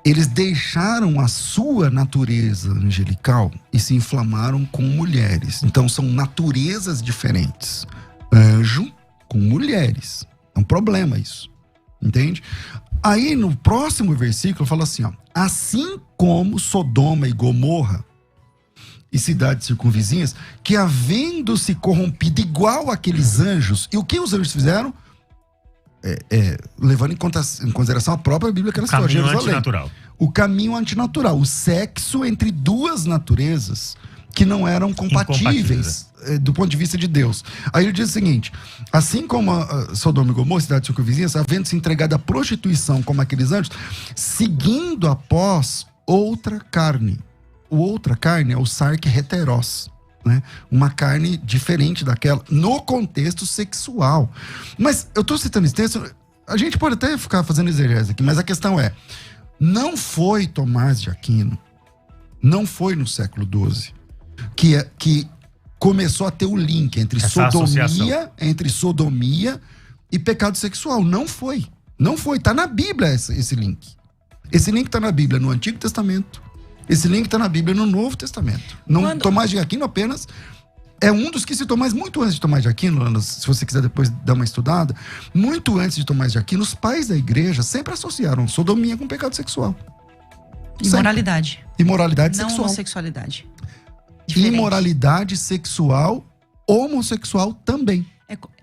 eles deixaram a sua natureza angelical e se inflamaram com mulheres. Então são naturezas diferentes. Anjo com mulheres. É um problema isso. Entende? Aí no próximo versículo fala assim, ó, assim como Sodoma e Gomorra e cidades circunvizinhas, que havendo se corrompido igual aqueles anjos, e o que os anjos fizeram? Levando em consideração a própria Bíblia que ela citou, Jerusalém. Antinatural. O caminho antinatural, o sexo entre duas naturezas que não eram compatíveis do ponto de vista de Deus. Aí ele diz o seguinte, assim como Sodoma e Gomorra, cidades circunvizinhas, havendo se entregado à prostituição como aqueles anjos, seguindo após outra carne. O outra carne é o sarque heteros, né? Uma carne diferente daquela, no contexto sexual. Mas eu estou citando esse texto, a gente pode até ficar fazendo exegese aqui, mas a questão é, não foi Tomás de Aquino, não foi no século XII, que começou a ter o link entre sodomia e pecado sexual. Não foi. Não foi. Está na Bíblia esse link. Esse link está na Bíblia no Antigo Testamento. Esse link está na Bíblia no Novo Testamento. Tomás de Aquino apenas é um dos que citou, mas muito antes de Tomás de Aquino, Ana, se você quiser depois dar uma estudada, muito antes de Tomás de Aquino, os pais da igreja sempre associaram sodomia com pecado sexual. Imoralidade. Imoralidade Não sexual. homossexualidade. Diferente. Imoralidade sexual, homossexual também.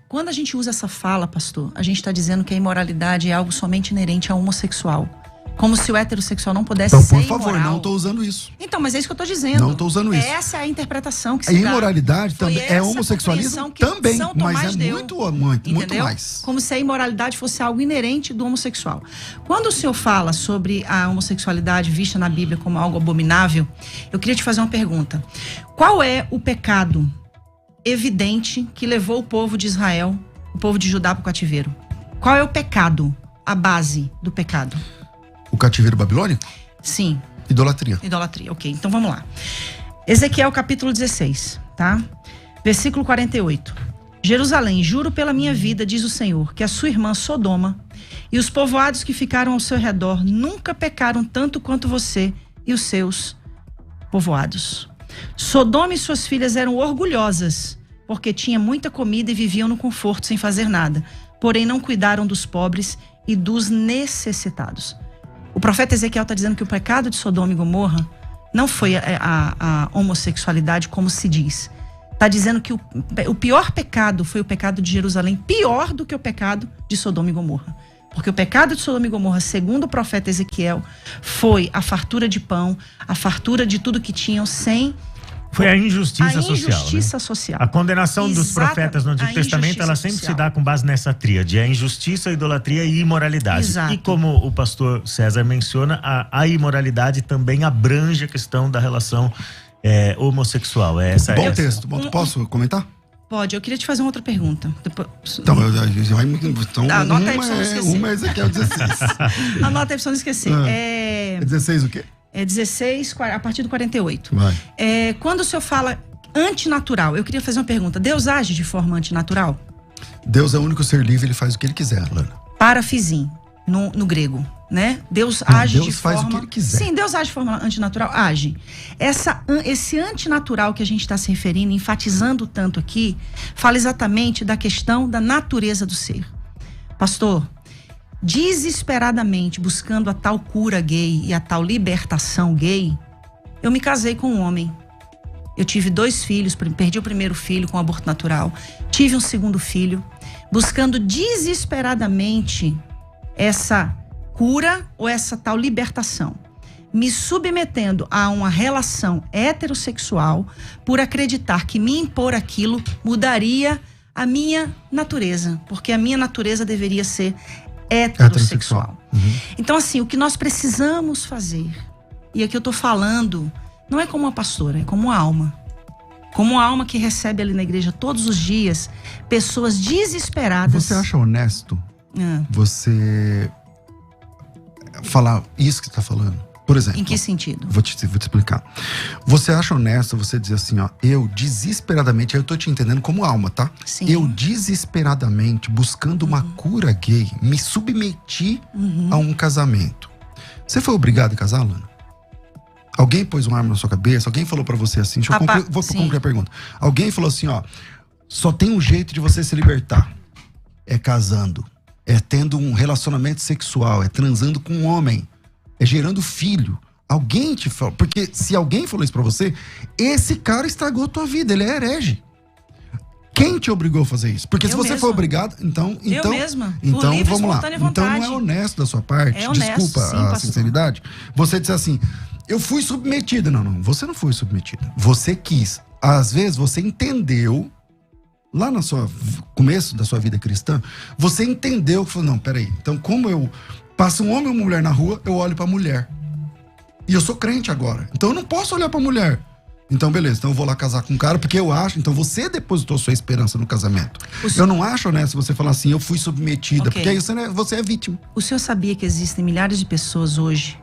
Quando a gente usa essa fala, pastor, a gente está dizendo que a imoralidade é algo somente inerente ao homossexual. Como se o heterossexual não pudesse Então, ser por favor, imoral. não estou usando isso. Então, mas é isso que eu estou dizendo. Não estou usando isso. Essa é a interpretação que A se dá. imoralidade Foi também é essa homossexualismo compreensão que também, São mas Tomás é deu, muito entendeu? mais. Como se a imoralidade fosse algo inerente do homossexual. Quando o senhor fala sobre a homossexualidade vista na Bíblia como algo abominável, eu queria te fazer uma pergunta. Qual é o pecado evidente que levou o povo de Israel, o povo de Judá para o cativeiro? Qual é o pecado, a base do pecado? O cativeiro babilônico? Sim. Idolatria. Idolatria, ok. Então vamos lá. Ezequiel capítulo 16, tá? Versículo 48. Jerusalém, juro pela minha vida, diz o Senhor, que a sua irmã Sodoma e os povoados que ficaram ao seu redor nunca pecaram tanto quanto você e os seus povoados. Sodoma e suas filhas eram orgulhosas, porque tinha muita comida e viviam no conforto sem fazer nada. Porém, não cuidaram dos pobres e dos necessitados. O profeta Ezequiel está dizendo que o pecado de Sodoma e Gomorra não foi a homossexualidade, como se diz. Está dizendo que o pior pecado foi o pecado de Jerusalém, pior do que o pecado de Sodoma e Gomorra. Porque o pecado de Sodoma e Gomorra, segundo o profeta Ezequiel, foi a fartura de pão, a fartura de tudo que tinham sem... Foi a injustiça social. A injustiça social. A condenação dos Exatamente. profetas no Antigo A Testamento, ela injustiça sempre social. se dá com base nessa tríade. A injustiça, a idolatria e a imoralidade. Exato. E como o pastor César menciona, a imoralidade também abrange a questão da relação homossexual. Bom texto. Posso comentar? Pode. Eu queria te fazer uma outra pergunta. Depois... Então, Anota aí pra você não esquecer. uma é Ezequiel 16. Anota aí pra você não esquecer. É 16 o quê? É 16, a partir do 48. Vai. Quando o senhor fala antinatural, eu queria fazer uma pergunta. Deus age de forma antinatural? Deus é o único ser livre, ele faz o que ele quiser, Lana. Parafizim, no grego, né? Deus age Deus de faz forma... o que ele quiser. Sim, Deus age de forma antinatural? Age. Esse antinatural que a gente está se referindo, enfatizando tanto aqui, fala exatamente da questão da natureza do ser. Pastor, desesperadamente buscando a tal cura gay e a tal libertação gay, eu me casei com um homem. Eu tive 2 filhos, perdi o primeiro filho com aborto natural, tive um segundo filho, buscando desesperadamente essa cura ou essa tal libertação, me submetendo a uma relação heterossexual por acreditar que me impor aquilo mudaria a minha natureza, porque a minha natureza deveria ser heterossexual. Então, assim, o que nós precisamos fazer, e aqui eu tô falando, não é como uma pastora, é como uma alma. Como uma alma que recebe ali na igreja todos os dias pessoas desesperadas. Você acha honesto você falar isso que você tá falando? Por exemplo. Em que sentido? Vou te explicar. Você acha honesto você dizer assim, ó, eu desesperadamente, eu tô te entendendo como alma, tá? Sim. Eu desesperadamente, buscando uma cura gay, me submeti a um casamento. Você foi obrigado a casar, Lana? Alguém pôs uma arma na sua cabeça? Alguém falou pra você assim, vou concluir a pergunta. Alguém falou assim, ó, só tem um jeito de você se libertar. É casando. É tendo um relacionamento sexual, é transando com um homem. É gerando filho. Alguém te falou. Porque se alguém falou isso pra você, esse cara estragou a tua vida. Ele é herege. Quem te obrigou a fazer isso? Porque se você foi obrigado, então eu mesma. Então livre, vamos lá. vontade. Então não é honesto da sua parte. É honesto, desculpa sim, a pastor. sinceridade. Você disse assim, eu fui submetida. Não, você não foi submetida. Você quis. Às vezes você entendeu, lá no começo da sua vida cristã, você entendeu que falou, não, peraí. Então como eu passo um homem ou uma mulher na rua, eu olho pra mulher. E eu sou crente agora. Então eu não posso olhar pra mulher. Então beleza, então eu vou lá casar com um cara, porque eu acho... Então você depositou sua esperança no casamento. Eu não acho honesto você falar assim, eu fui submetida. Okay. Porque aí você é vítima. O senhor sabia que existem milhares de pessoas hoje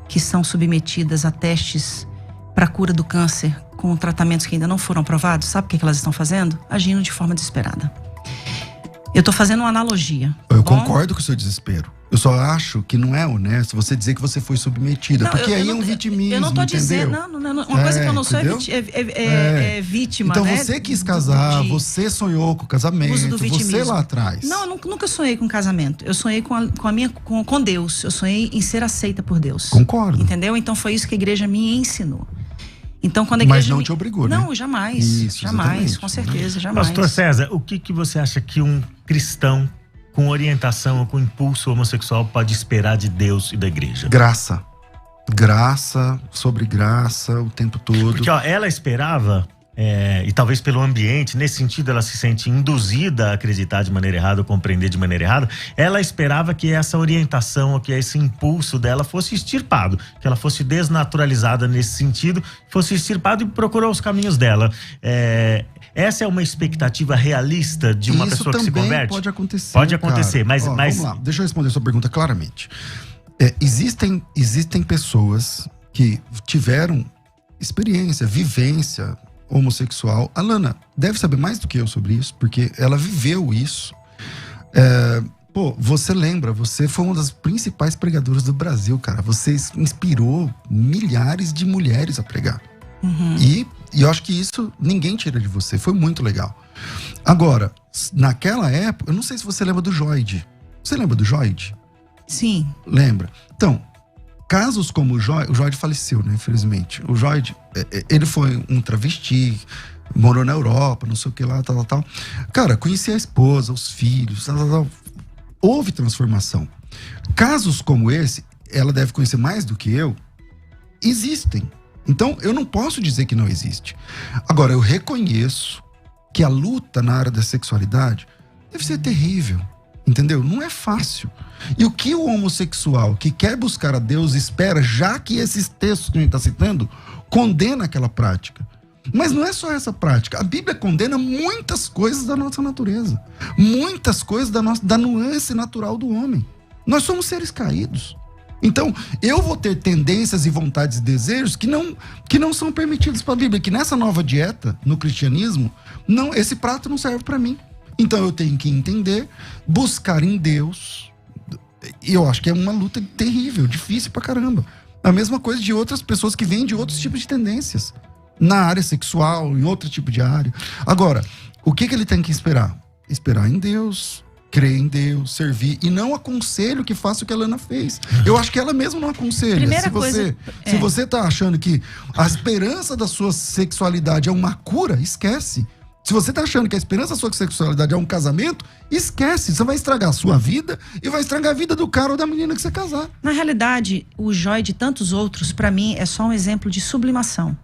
que são submetidas a testes para cura do câncer com tratamentos que ainda não foram aprovados? Sabe o que elas estão fazendo? Agindo de forma desesperada. Eu tô fazendo uma analogia. Eu concordo com o seu desespero. Eu só acho que não é honesto você dizer que você foi submetida. Não, porque eu aí não, é um vitimismo, eu não tô entendeu? dizendo... Não, uma coisa que eu não sou é vítima, então, né? você quis casar, você sonhou com o casamento, uso do você vitimismo. lá atrás. Não, eu nunca sonhei com casamento. Eu sonhei com Deus. Eu sonhei em ser aceita por Deus. Concordo. Entendeu? Então foi isso que a igreja me ensinou. Então, quando a igreja Mas não te obrigou, né? Não, jamais. Isso, jamais, exatamente. com certeza, jamais. Pastor César, o que você acha que um cristão com orientação ou com impulso homossexual pode esperar de Deus e da igreja? Graça. Graça sobre graça o tempo todo. Porque ela esperava, e talvez pelo ambiente, nesse sentido ela se sente induzida a acreditar de maneira errada ou compreender de maneira errada, ela esperava que essa orientação, ou que esse impulso dela fosse extirpado, que ela fosse desnaturalizada nesse sentido, fosse extirpado e procurou os caminhos dela. Essa é uma expectativa realista de uma pessoa que se converte? Pode acontecer. Pode acontecer, cara. mas... Vamos lá, deixa eu responder a sua pergunta claramente. Existem pessoas que tiveram experiência, vivência homossexual. A Lana deve saber mais do que eu sobre isso, porque ela viveu isso. Você lembra, você foi uma das principais pregadoras do Brasil, cara. Você inspirou milhares de mulheres a pregar. Uhum. E eu acho que isso ninguém tira de você, foi muito legal. Agora, naquela época, eu não sei se você lembra do Joide. Você lembra do Joide? Sim. Lembra? Então, casos como o Joide faleceu, né, infelizmente. O Joide, ele foi um travesti, morou na Europa, não sei o que lá, tal. Cara, conhecia a esposa, os filhos, tal. Houve transformação. Casos como esse, ela deve conhecer mais do que eu, existem. Então, eu não posso dizer que não existe. Agora, eu reconheço que a luta na área da sexualidade deve ser terrível, entendeu? Não é fácil. E o que o homossexual que quer buscar a Deus espera, já que esses textos que a gente está citando, condena aquela prática. Mas não é só essa prática. A Bíblia condena muitas coisas da nossa natureza. Muitas coisas da nuance natural do homem. Nós somos seres caídos. Então, eu vou ter tendências e vontades e desejos que não são permitidos para a Bíblia. Que nessa nova dieta, no cristianismo, esse prato não serve para mim. Então, eu tenho que entender, buscar em Deus. E eu acho que é uma luta terrível, difícil pra caramba. A mesma coisa de outras pessoas que vêm de outros tipos de tendências. Na área sexual, em outro tipo de área. Agora, o que ele tem que esperar? Esperar em Deus, crer em Deus, servir. E não aconselho que faça o que a Lana fez. Eu acho que ela mesma não aconselha. Se você tá achando que a esperança da sua sexualidade é uma cura, esquece. Se você tá achando que a esperança da sua sexualidade é um casamento, esquece. Você vai estragar a sua vida e vai estragar a vida do cara ou da menina que você casar. Na realidade, o Joide e tantos outros, pra mim, é só um exemplo de sublimação.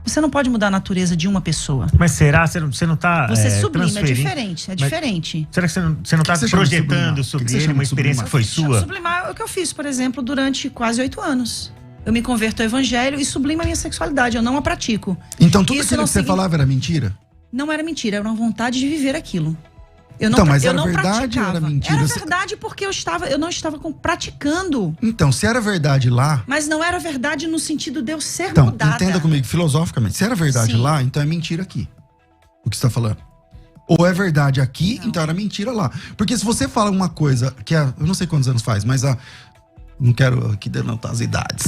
Você não pode mudar a natureza de uma pessoa. Mas será? Você não tá Você sublima, é transferindo? diferente. Será que você não tá projetando sobre ele uma experiência que foi sua? Sublimar é o que eu fiz, por exemplo, durante quase 8 anos. Eu me converto ao evangelho e sublimo a minha sexualidade, eu não a pratico. Então tudo aquilo que você falava era mentira? Não era mentira, era uma vontade de viver aquilo. Mas era verdade ou era mentira? Era verdade porque eu não estava praticando. Então, se era verdade lá... Mas não era verdade no sentido de eu ser então, mudada. Entenda comigo, filosoficamente. Se era verdade lá, então é mentira aqui. O que você está falando. Ou é verdade aqui, então era mentira lá. Porque se você fala uma coisa que eu não sei quantos anos faz, mas não quero aqui denotar as idades.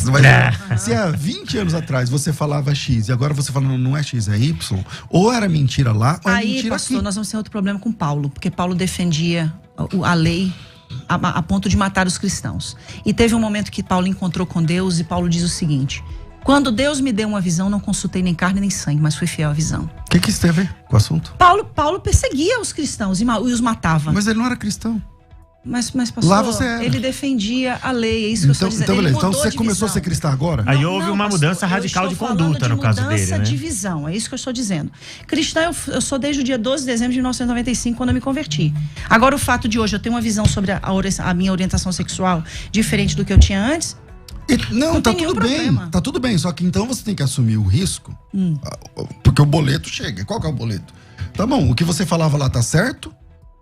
Se há 20 anos atrás você falava X e agora você fala não é X, é Y, ou era mentira lá, ou é mentira pastor, aqui. nós vamos ter outro problema com Paulo, porque Paulo defendia a lei a ponto de matar os cristãos. E teve um momento que Paulo encontrou com Deus e Paulo diz o seguinte: quando Deus me deu uma visão, não consultei nem carne nem sangue, mas fui fiel à visão. O que isso tem a ver com o assunto? Paulo perseguia os cristãos e os matava. Mas ele não era cristão. Mas pastor, lá você era. Ele defendia a lei, é isso que eu estou dizendo. Então, beleza. Então você começou a ser cristã agora? Aí houve uma mudança radical de conduta no caso dele, né? Mudança de visão, é isso que eu estou dizendo. Cristã eu sou desde o dia 12 de dezembro de 1995, quando eu me converti. Agora, o fato de hoje eu ter uma visão sobre a minha orientação sexual diferente do que eu tinha antes... Não, tá tudo bem. Tá tudo bem, só que então você tem que assumir o risco, porque o boleto chega. Qual que é o boleto? Tá bom, o que você falava lá tá certo?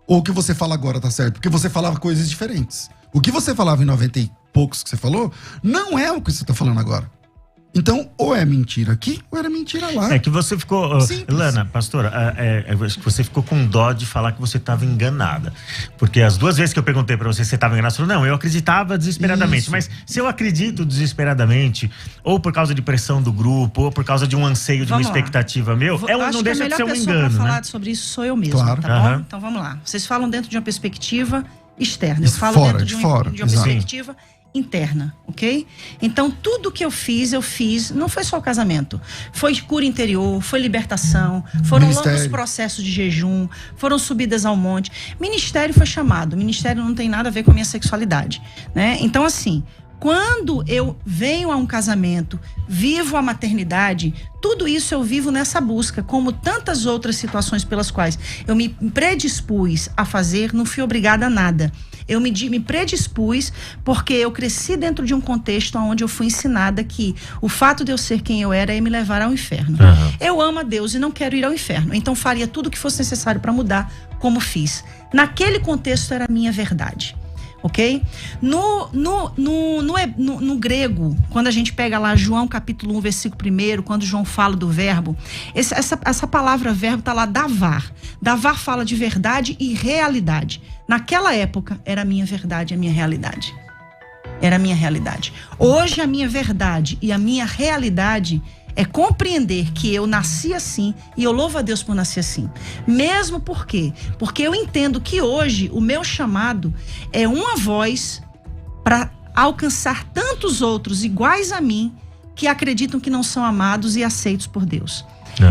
Ou o que você fala agora tá certo? Porque você falava coisas diferentes. O que você falava em 90 e poucos que você falou, não é o que você tá falando agora. Então, ou é mentira aqui, ou era mentira lá. É que você ficou... Simples. Lana, pastora, você ficou com dó de falar que você estava enganada. Porque as 2 vezes que eu perguntei pra você se você estava enganada, você falou, não, eu acreditava desesperadamente. Isso. Mas se eu acredito desesperadamente, ou por causa de pressão do grupo, ou por causa de um anseio, de uma expectativa meu, não deixa de ser um engano, a melhor pessoa pra falar né? sobre isso sou eu mesma, Claro. tá bom? Então vamos lá. Vocês falam dentro de uma perspectiva externa. Eu falo dentro de uma perspectiva interna, ok? Então, tudo que eu fiz, não foi só o casamento. Foi cura interior, foi libertação, foram longos processos de jejum, foram subidas ao monte. Ministério foi chamado. Ministério não tem nada a ver com a minha sexualidade, né? Então, assim, quando eu venho a um casamento, vivo a maternidade, tudo isso eu vivo nessa busca, como tantas outras situações pelas quais eu me predispus a fazer, não fui obrigada a nada. Eu me predispus porque eu cresci dentro de um contexto onde eu fui ensinada que o fato de eu ser quem eu era ia me levar ao inferno. Eu amo a Deus e não quero ir ao inferno, então faria tudo o que fosse necessário para mudar, como fiz. Naquele contexto era a minha verdade. Ok? No grego, quando a gente pega lá João capítulo 1, versículo 1, quando João fala do verbo, essa palavra verbo está lá, davar. Davar fala de verdade e realidade. Naquela época, era a minha verdade, a minha realidade. Era a minha realidade. Hoje, a minha verdade e a minha realidade é compreender que eu nasci assim e eu louvo a Deus por nascer assim. Mesmo porque eu entendo que hoje o meu chamado é uma voz para alcançar tantos outros iguais a mim que acreditam que não são amados e aceitos por Deus.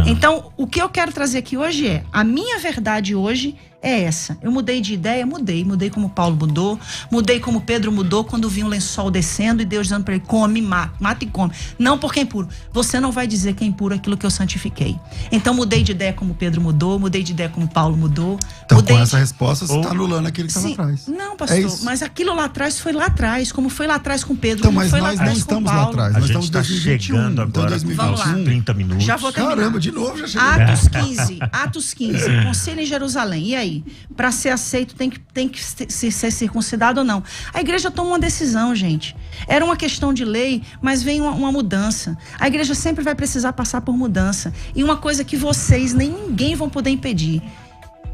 Então, o que eu quero trazer aqui hoje é, a minha verdade hoje é essa. Eu mudei de ideia, mudei como Paulo mudou, mudei como Pedro mudou quando vi um lençol descendo e Deus dizendo para ele, come, mata e come. Não porque é impuro. Você não vai dizer que é impuro aquilo que eu santifiquei. Então mudei de ideia como Pedro mudou, mudei de ideia como Paulo mudou. Então com essa resposta você está anulando aquilo que estava atrás. Não, pastor, mas aquilo lá atrás foi lá atrás, como foi lá atrás com Pedro, então, como mas foi lá nós atrás não com estamos Paulo. lá atrás, nós estamos em 2021. Chegando agora, então, vamos lá. 30 minutos. Já vou terminar. Caramba, de novo já chegou. Atos 15, conselho em Jerusalém. E aí? Para ser aceito tem que ser circuncidado ou não? A igreja toma uma decisão, gente. Era uma questão de lei, mas vem uma mudança. A igreja sempre vai precisar passar por mudança. E uma coisa que vocês nem ninguém vão poder impedir.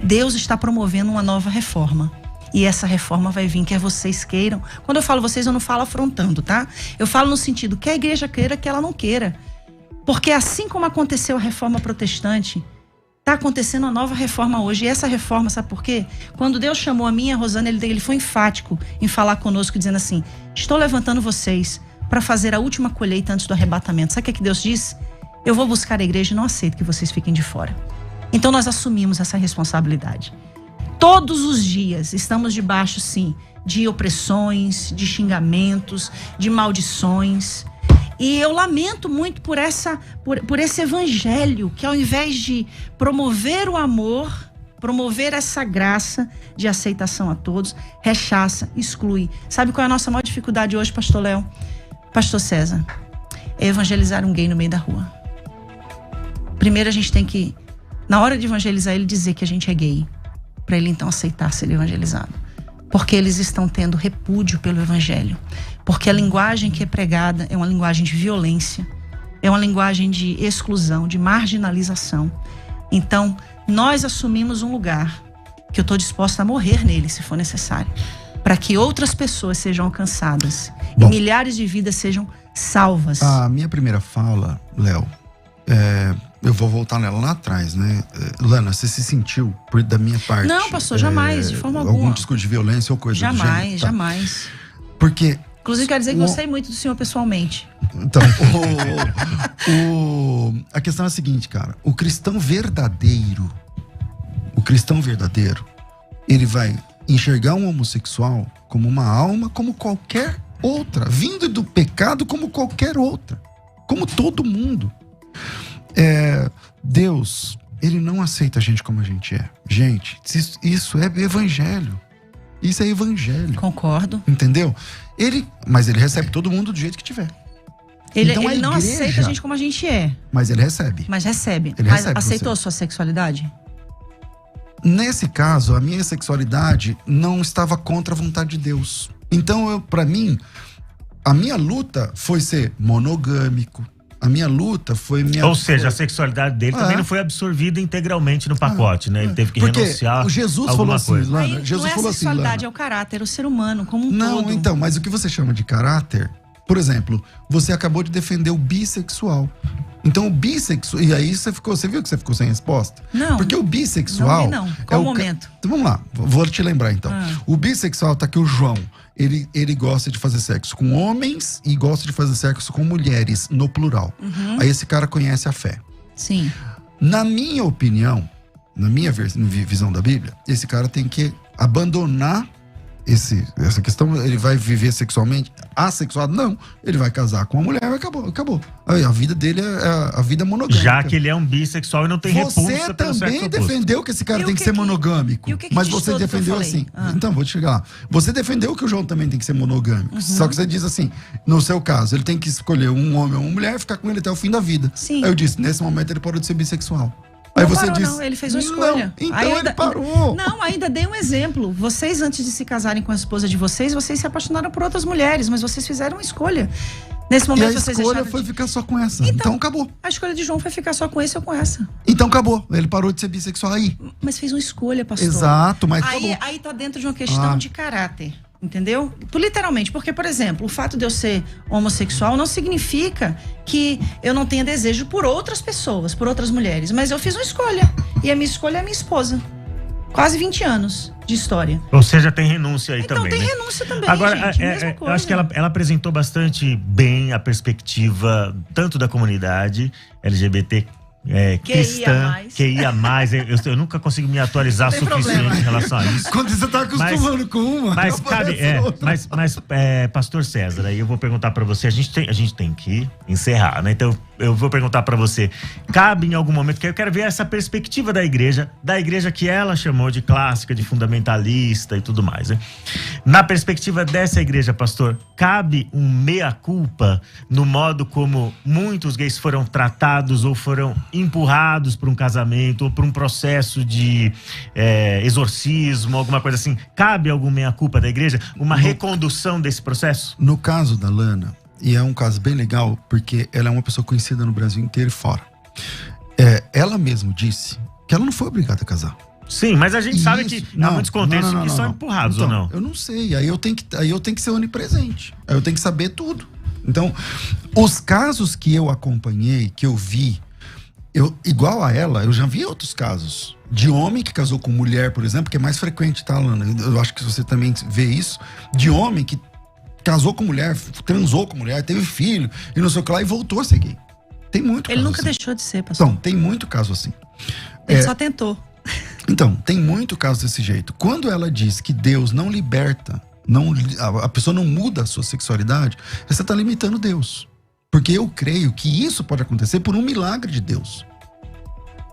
Deus está promovendo uma nova reforma. E essa reforma vai vir, quer vocês queiram. Quando eu falo vocês, eu não falo afrontando, tá? Eu falo no sentido, quer a igreja queira, que ela não queira. Porque assim como aconteceu a reforma protestante, está acontecendo uma nova reforma hoje. E essa reforma, sabe por quê? Quando Deus chamou a mim e a Rosana, ele foi enfático em falar conosco, dizendo assim, estou levantando vocês para fazer a última colheita antes do arrebatamento. Sabe o que Deus disse? Eu vou buscar a igreja e não aceito que vocês fiquem de fora. Então nós assumimos essa responsabilidade. Todos os dias estamos debaixo, sim, de opressões, de xingamentos, de maldições. E eu lamento muito por esse evangelho que, ao invés de promover o amor, promover essa graça de aceitação a todos, rechaça, exclui. Sabe qual é a nossa maior dificuldade hoje, pastor Léo? Pastor César? É evangelizar um gay no meio da rua. Primeiro a gente tem que, na hora de evangelizar ele, dizer que a gente é gay, para ele então aceitar ser evangelizado. Porque eles estão tendo repúdio pelo evangelho. Porque a linguagem que é pregada é uma linguagem de violência, é uma linguagem de exclusão, de marginalização. Então, nós assumimos um lugar que eu estou disposta a morrer nele, se for necessário, para que outras pessoas sejam alcançadas e milhares de vidas sejam salvas. A minha primeira fala, Léo, eu vou voltar nela lá atrás, né? Lana, você se sentiu, da minha parte... Não, pastor, jamais, de forma alguma. Algum discurso de violência ou coisa do gênero? Jamais, jamais. Porque... Inclusive, quero dizer que gostei muito do senhor pessoalmente. Então, a questão é a seguinte, cara. O cristão verdadeiro, ele vai enxergar um homossexual como uma alma, como qualquer outra, vindo do pecado como qualquer outra, como todo mundo. Deus, ele não aceita a gente como a gente é. Gente, isso é evangelho. Isso é evangelho. Concordo. Entendeu? Mas ele recebe todo mundo do jeito que tiver. Ele então, não aceita a gente como a gente é. Mas ele recebe. Mas recebe. Ele mas recebe aceitou você. a sua sexualidade? Nesse caso, a minha sexualidade não estava contra a vontade de Deus. Então, pra mim, a minha luta foi ser monogâmico, A minha luta foi Ou seja, a sexualidade dele também não foi absorvida integralmente no pacote, né? Ele teve que renunciar o Jesus alguma falou assim, coisa. Lana, Jesus não é falou a sexualidade, assim, é o caráter, o ser humano como um não, todo. então, mas o que você chama de caráter, por exemplo, você acabou de defender o bissexual. Então o bissexual, e aí você viu que você ficou sem resposta? Não. Porque o bissexual... Não. Qual o momento? Então, vamos lá, vou te lembrar então. O bissexual tá aqui o João. Ele gosta de fazer sexo com homens e gosta de fazer sexo com mulheres, no plural. Aí esse cara conhece a fé. Sim. Na minha opinião, na minha visão da Bíblia, esse cara tem que abandonar essa questão. Ele vai viver sexualmente assexuado? Não. Ele vai casar com uma mulher e acabou. Aí, a vida dele é a vida monogâmica. Já que ele é um bissexual e não tem repulsa Você pelo sexo também oposto. defendeu que esse cara tem que ser monogâmico. Mas você defendeu assim. Então, vou te chegar lá. Você defendeu que o João também tem que ser monogâmico. Só que você diz assim, no seu caso, ele tem que escolher um homem ou uma mulher e ficar com ele até o fim da vida. Sim. Aí eu disse, nesse momento ele parou de ser bissexual. Aí Não você parou, disse, não, ele fez uma escolha. Não, então ele parou. Não, ainda dei um exemplo. Vocês, antes de se casarem com a esposa de vocês se apaixonaram por outras mulheres, mas vocês fizeram uma escolha. Nesse momento, e a vocês escolha foi ficar só com essa. Então acabou. A escolha de João foi ficar só com esse ou com essa. Então acabou. Ele parou de ser bissexual aí. Mas fez uma escolha, pastor. Exato, mas acabou. Aí tá dentro de uma questão de caráter. Entendeu? Literalmente, porque, por exemplo, o fato de eu ser homossexual não significa que eu não tenha desejo por outras pessoas, por outras mulheres. Mas eu fiz uma escolha. E a minha escolha é a minha esposa. Quase 20 anos de história. Ou seja, tem renúncia aí então, também. Tem né? renúncia também. Agora, gente, mesma coisa. eu acho que ela apresentou bastante bem a perspectiva tanto da comunidade LGBT cristã, QIA+. Eu nunca consigo me atualizar o suficiente em relação a isso. Quando você tá acostumando com uma, mas cabe, pastor César, aí eu vou perguntar para você, a gente tem que encerrar, né? Então eu vou perguntar para você, cabe em algum momento, que eu quero ver essa perspectiva da igreja que ela chamou de clássica, de fundamentalista e tudo mais, né? Na perspectiva dessa igreja, pastor, cabe um meia-culpa no modo como muitos gays foram tratados ou foram empurrados para um casamento ou para um processo de exorcismo, alguma coisa assim. Cabe alguma meia-culpa da igreja? Uma recondução desse processo? No caso da Lana, e é um caso bem legal, porque ela é uma pessoa conhecida no Brasil inteiro e fora. Ela mesma disse que ela não foi obrigada a casar. Sim, mas a gente sabe que há muitos contextos que são empurrados, então, ou não? Eu não sei, aí eu tenho que ser onipresente. Aí eu tenho que saber tudo. Então, os casos que eu acompanhei, que eu vi, igual a ela, eu já vi outros casos. De homem que casou com mulher, por exemplo, que é mais frequente, tá, Lana? Eu acho que você também vê isso. De homem que casou com mulher, transou com mulher, teve filho, e não sei o que lá, e voltou a ser gay. Tem muito Ele caso nunca assim. deixou de ser, pastor. Então, tem muito caso assim. Ele só tentou. Então, tem muito caso desse jeito. Quando ela diz que Deus não liberta, a pessoa não muda a sua sexualidade, você está limitando Deus. Porque eu creio que isso pode acontecer por um milagre de Deus.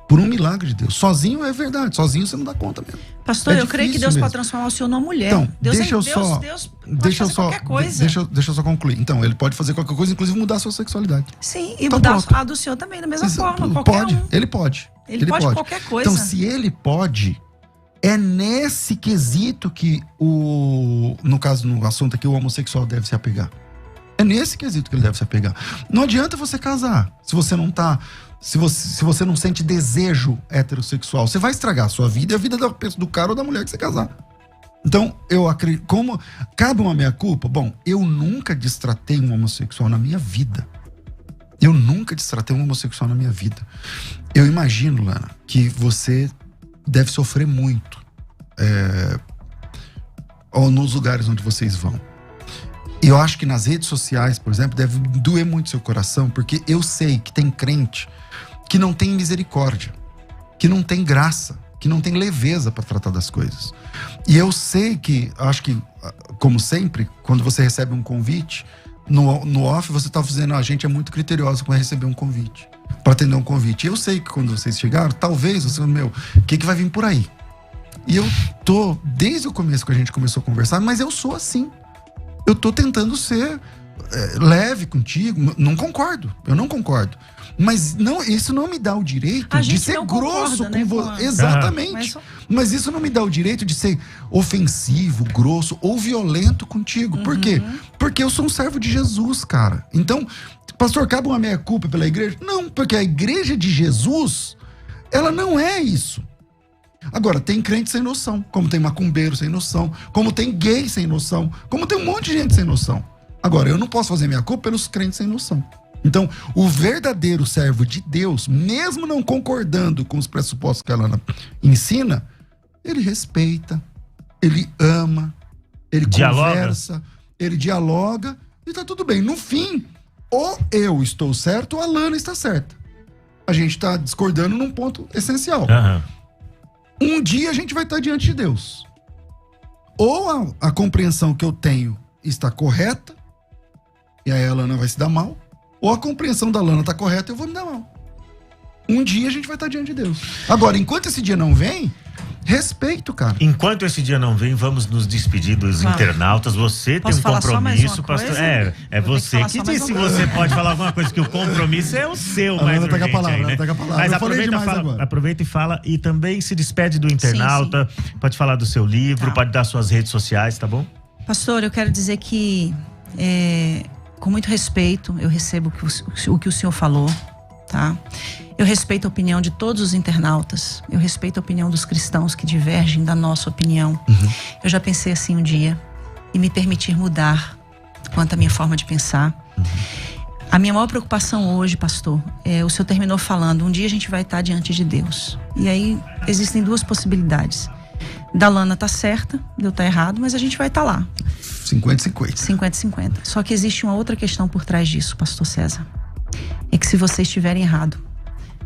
Por um milagre de Deus. Sozinho é verdade, sozinho você não dá conta mesmo. Pastor, eu creio que Deus pode transformar o senhor numa mulher. Então, Deus deixa eu pode fazer qualquer coisa. Deixa eu só concluir. Então, ele pode fazer qualquer coisa, inclusive mudar a sua sexualidade. Sim, e mudar a do senhor também da mesma forma. Pode, ele pode. Ele pode qualquer coisa. Então, se ele pode, é nesse quesito que no caso, no assunto aqui, o homossexual deve se apegar. É nesse quesito que ele deve se apegar. Não adianta você casar se você não tá... Se você não sente desejo heterossexual, você vai estragar a sua vida e a vida do cara ou da mulher que você casar. Então, eu acredito... Como cabe uma meia-culpa? Bom, eu nunca destratei um homossexual na minha vida. Eu nunca destratei um homossexual na minha vida. Eu imagino, Lana, que você deve sofrer muito nos lugares onde vocês vão. E eu acho que nas redes sociais, por exemplo, deve doer muito seu coração, porque eu sei que tem crente que não tem misericórdia, que não tem graça, que não tem leveza para tratar das coisas. E eu sei que, acho que, como sempre, quando você recebe um convite, no off você tá dizendo, a gente é muito criteriosa para receber um convite, para atender um convite. E eu sei que quando vocês chegaram, talvez você, o que vai vir por aí? E eu desde o começo que a gente começou a conversar, mas eu sou assim. Eu tô tentando ser leve contigo. Não concordo, eu não concordo. Mas isso não me dá o direito de ser grosso com você. Exatamente. Mas isso não me dá o direito de ser ofensivo, grosso ou violento contigo. Por quê? Porque eu sou um servo de Jesus, cara. Então, pastor, cabe uma meia-culpa pela igreja? Não, porque a igreja de Jesus, ela não é isso. Agora, tem crente sem noção, como tem macumbeiro sem noção, como tem gay sem noção, como tem um monte de gente sem noção. Agora, eu não posso fazer minha culpa pelos crentes sem noção. Então, o verdadeiro servo de Deus, mesmo não concordando com os pressupostos que ela ensina, ele respeita, ele ama, ele conversa, ele dialoga e tá tudo bem. No fim, ou eu estou certo ou a Lana está certa. A gente tá discordando num ponto essencial. Um dia a gente vai estar diante de Deus. Ou a compreensão que eu tenho está correta, e aí a Lana vai se dar mal, ou a compreensão da Lana está correta e eu vou me dar mal. Um dia a gente vai estar diante de Deus. Agora, enquanto esse dia não vem, respeito, cara. Enquanto esse dia não vem, vamos nos despedir dos internautas. Você tem um compromisso, pastor. É você que diz se você pode falar alguma coisa, que o compromisso é o seu, mais urgente. Pega a palavra, né? pega a palavra. Mas aproveita e fala, e também se despede do internauta. Sim. Pode falar do seu livro, pode dar suas redes sociais, tá bom? Pastor, eu quero dizer que, com muito respeito, eu recebo o que o senhor falou, tá? Eu respeito a opinião de todos os internautas. Eu respeito a opinião dos cristãos que divergem da nossa opinião. Eu já pensei assim um dia e me permitir mudar quanto à minha forma de pensar. A minha maior preocupação hoje, pastor, o senhor terminou falando, um dia a gente vai estar diante de Deus. E aí existem duas possibilidades. Da Lana tá certa, de eu tá errado, mas a gente vai estar lá. 50-50. 50-50. Só que existe uma outra questão por trás disso, pastor César. É que se vocês estiverem errado,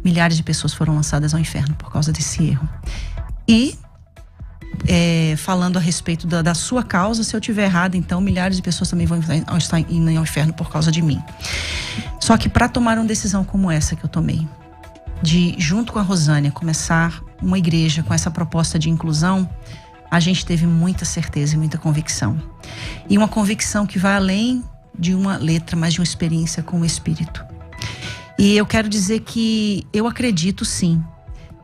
milhares de pessoas foram lançadas ao inferno por causa desse erro. E, falando a respeito da sua causa, se eu estiver errado, então milhares de pessoas também vão estar indo ao inferno por causa de mim. Só que para tomar uma decisão como essa que eu tomei, de, junto com a Rosânia, começar uma igreja com essa proposta de inclusão, a gente teve muita certeza e muita convicção. E uma convicção que vai além de uma letra, mas de uma experiência com o Espírito. E eu quero dizer que eu acredito sim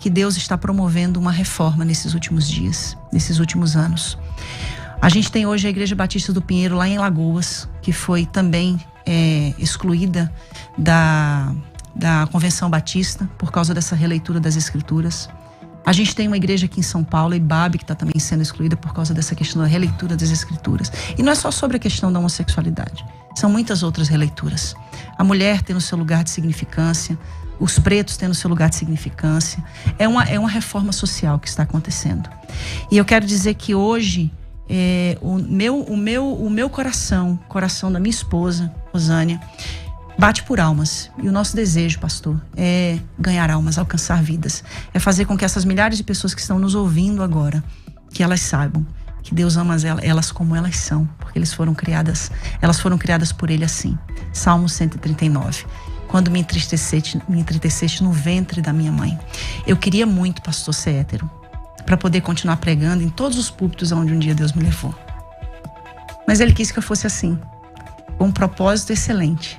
que Deus está promovendo uma reforma nesses últimos dias, nesses últimos anos. A gente tem hoje a Igreja Batista do Pinheiro lá em Lagoas, que foi também excluída da Convenção Batista por causa dessa releitura das Escrituras. A gente tem uma igreja aqui em São Paulo, Ibabe, que está também sendo excluída por causa dessa questão da releitura das Escrituras. E não é só sobre a questão da homossexualidade. São muitas outras releituras. A mulher tem o seu lugar de significância, os pretos têm o seu lugar de significância. É uma reforma social que está acontecendo. E eu quero dizer que hoje, o meu coração da minha esposa, Rosânia, bate por almas. E o nosso desejo, pastor, é ganhar almas, alcançar vidas. É fazer com que essas milhares de pessoas que estão nos ouvindo agora, que elas saibam que Deus ama elas como elas são, porque elas foram criadas por Ele assim. Salmo 139. Quando me entristeceste no ventre da minha mãe. Eu queria muito, pastor, ser hétero, para poder continuar pregando em todos os púlpitos onde um dia Deus me levou. Mas Ele quis que eu fosse assim, com um propósito excelente,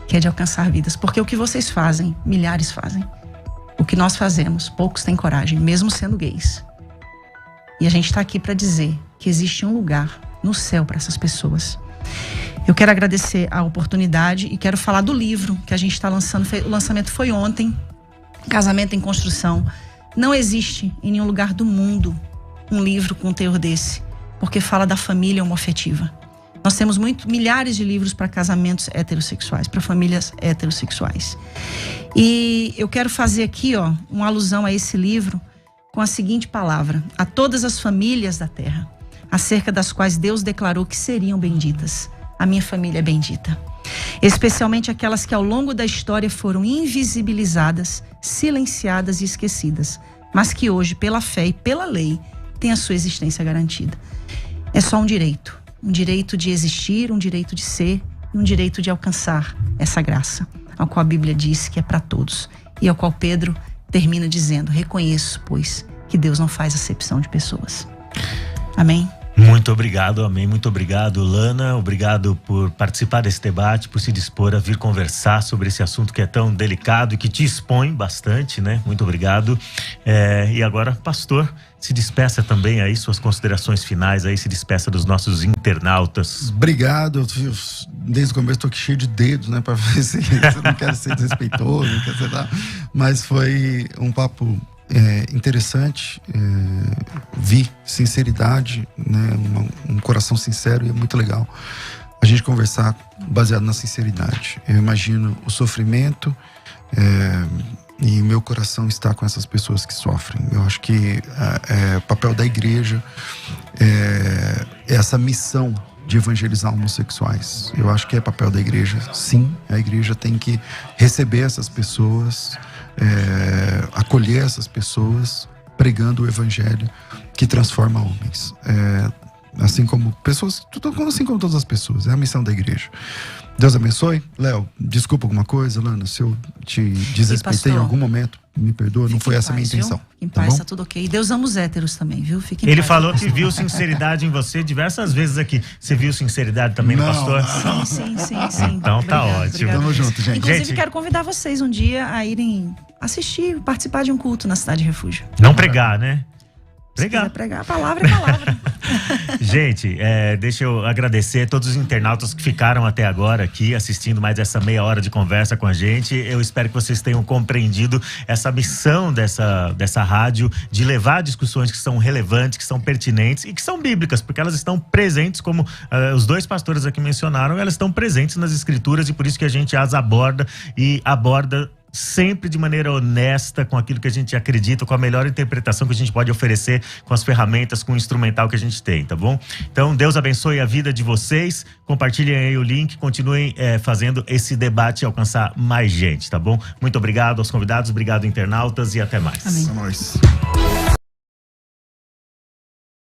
que é de alcançar vidas. Porque o que vocês fazem, milhares fazem. O que nós fazemos, poucos têm coragem, mesmo sendo gays. E a gente está aqui para dizer que existe um lugar no céu para essas pessoas. Eu quero agradecer a oportunidade e quero falar do livro que a gente está lançando. O lançamento foi ontem, Casamento em Construção. Não existe em nenhum lugar do mundo um livro com um teor desse, porque fala da família homoafetiva. Nós temos milhares de livros para casamentos heterossexuais, para famílias heterossexuais. E eu quero fazer aqui, uma alusão a esse livro com a seguinte palavra: a todas as famílias da terra, acerca das quais Deus declarou que seriam benditas. A minha família é bendita. Especialmente aquelas que ao longo da história foram invisibilizadas, silenciadas e esquecidas, mas que hoje, pela fé e pela lei, têm a sua existência garantida. É só um direito de existir, um direito de ser e um direito de alcançar essa graça, ao qual a Bíblia diz que é para todos e ao qual Pedro termina dizendo: reconheço, pois, que Deus não faz acepção de pessoas. Amém? Muito obrigado, amém. Muito obrigado, Lana. Obrigado por participar desse debate, por se dispor a vir conversar sobre esse assunto que é tão delicado e que te expõe bastante, né? Muito obrigado. E agora, pastor, se despeça também aí, suas considerações finais aí, se despeça dos nossos internautas. Obrigado. Desde o começo estou aqui cheio de dedos, né? Para ver se eu não quero ser desrespeitoso, não quero ser lá. Mas foi um papo interessante, vi sinceridade, né, um coração sincero, e é muito legal a gente conversar baseado na sinceridade. Eu imagino o sofrimento e meu coração está com essas pessoas que sofrem. Eu acho que o papel da igreja é essa missão de evangelizar homossexuais. Eu acho que é papel da igreja, sim. A igreja tem que receber essas pessoas, acolher essas pessoas, pregando o evangelho que transforma homens. Assim como pessoas, assim como todas as pessoas, é a missão da igreja. Deus abençoe. Léo, desculpa alguma coisa, Lana, se eu te desrespeitei em algum momento, me perdoa, não foi essa a minha intenção. Fique em paz, tá tudo ok. E Deus ama os héteros também, viu? Fique em Ele paz. falou que viu sinceridade em você diversas vezes aqui. Você viu sinceridade também no pastor? Sim. Então tá ótimo. Tamo junto, gente. Inclusive, quero convidar vocês um dia a irem assistir, participar de um culto na Cidade Refúgio. Não pregar, né? Pregar, a palavra é palavra. Gente, deixa eu agradecer a todos os internautas que ficaram até agora aqui assistindo mais essa meia hora de conversa com a gente. Eu espero que vocês tenham compreendido essa missão dessa rádio de levar discussões que são relevantes, que são pertinentes e que são bíblicas, porque elas estão presentes, como os dois pastores aqui mencionaram, elas estão presentes nas escrituras, e por isso que a gente as aborda sempre de maneira honesta, com aquilo que a gente acredita, com a melhor interpretação que a gente pode oferecer, com as ferramentas, com o instrumental que a gente tem, tá bom? Então, Deus abençoe a vida de vocês, compartilhem aí o link, continuem fazendo esse debate alcançar mais gente, tá bom? Muito obrigado aos convidados, obrigado internautas, e até mais. Amém. É nóis.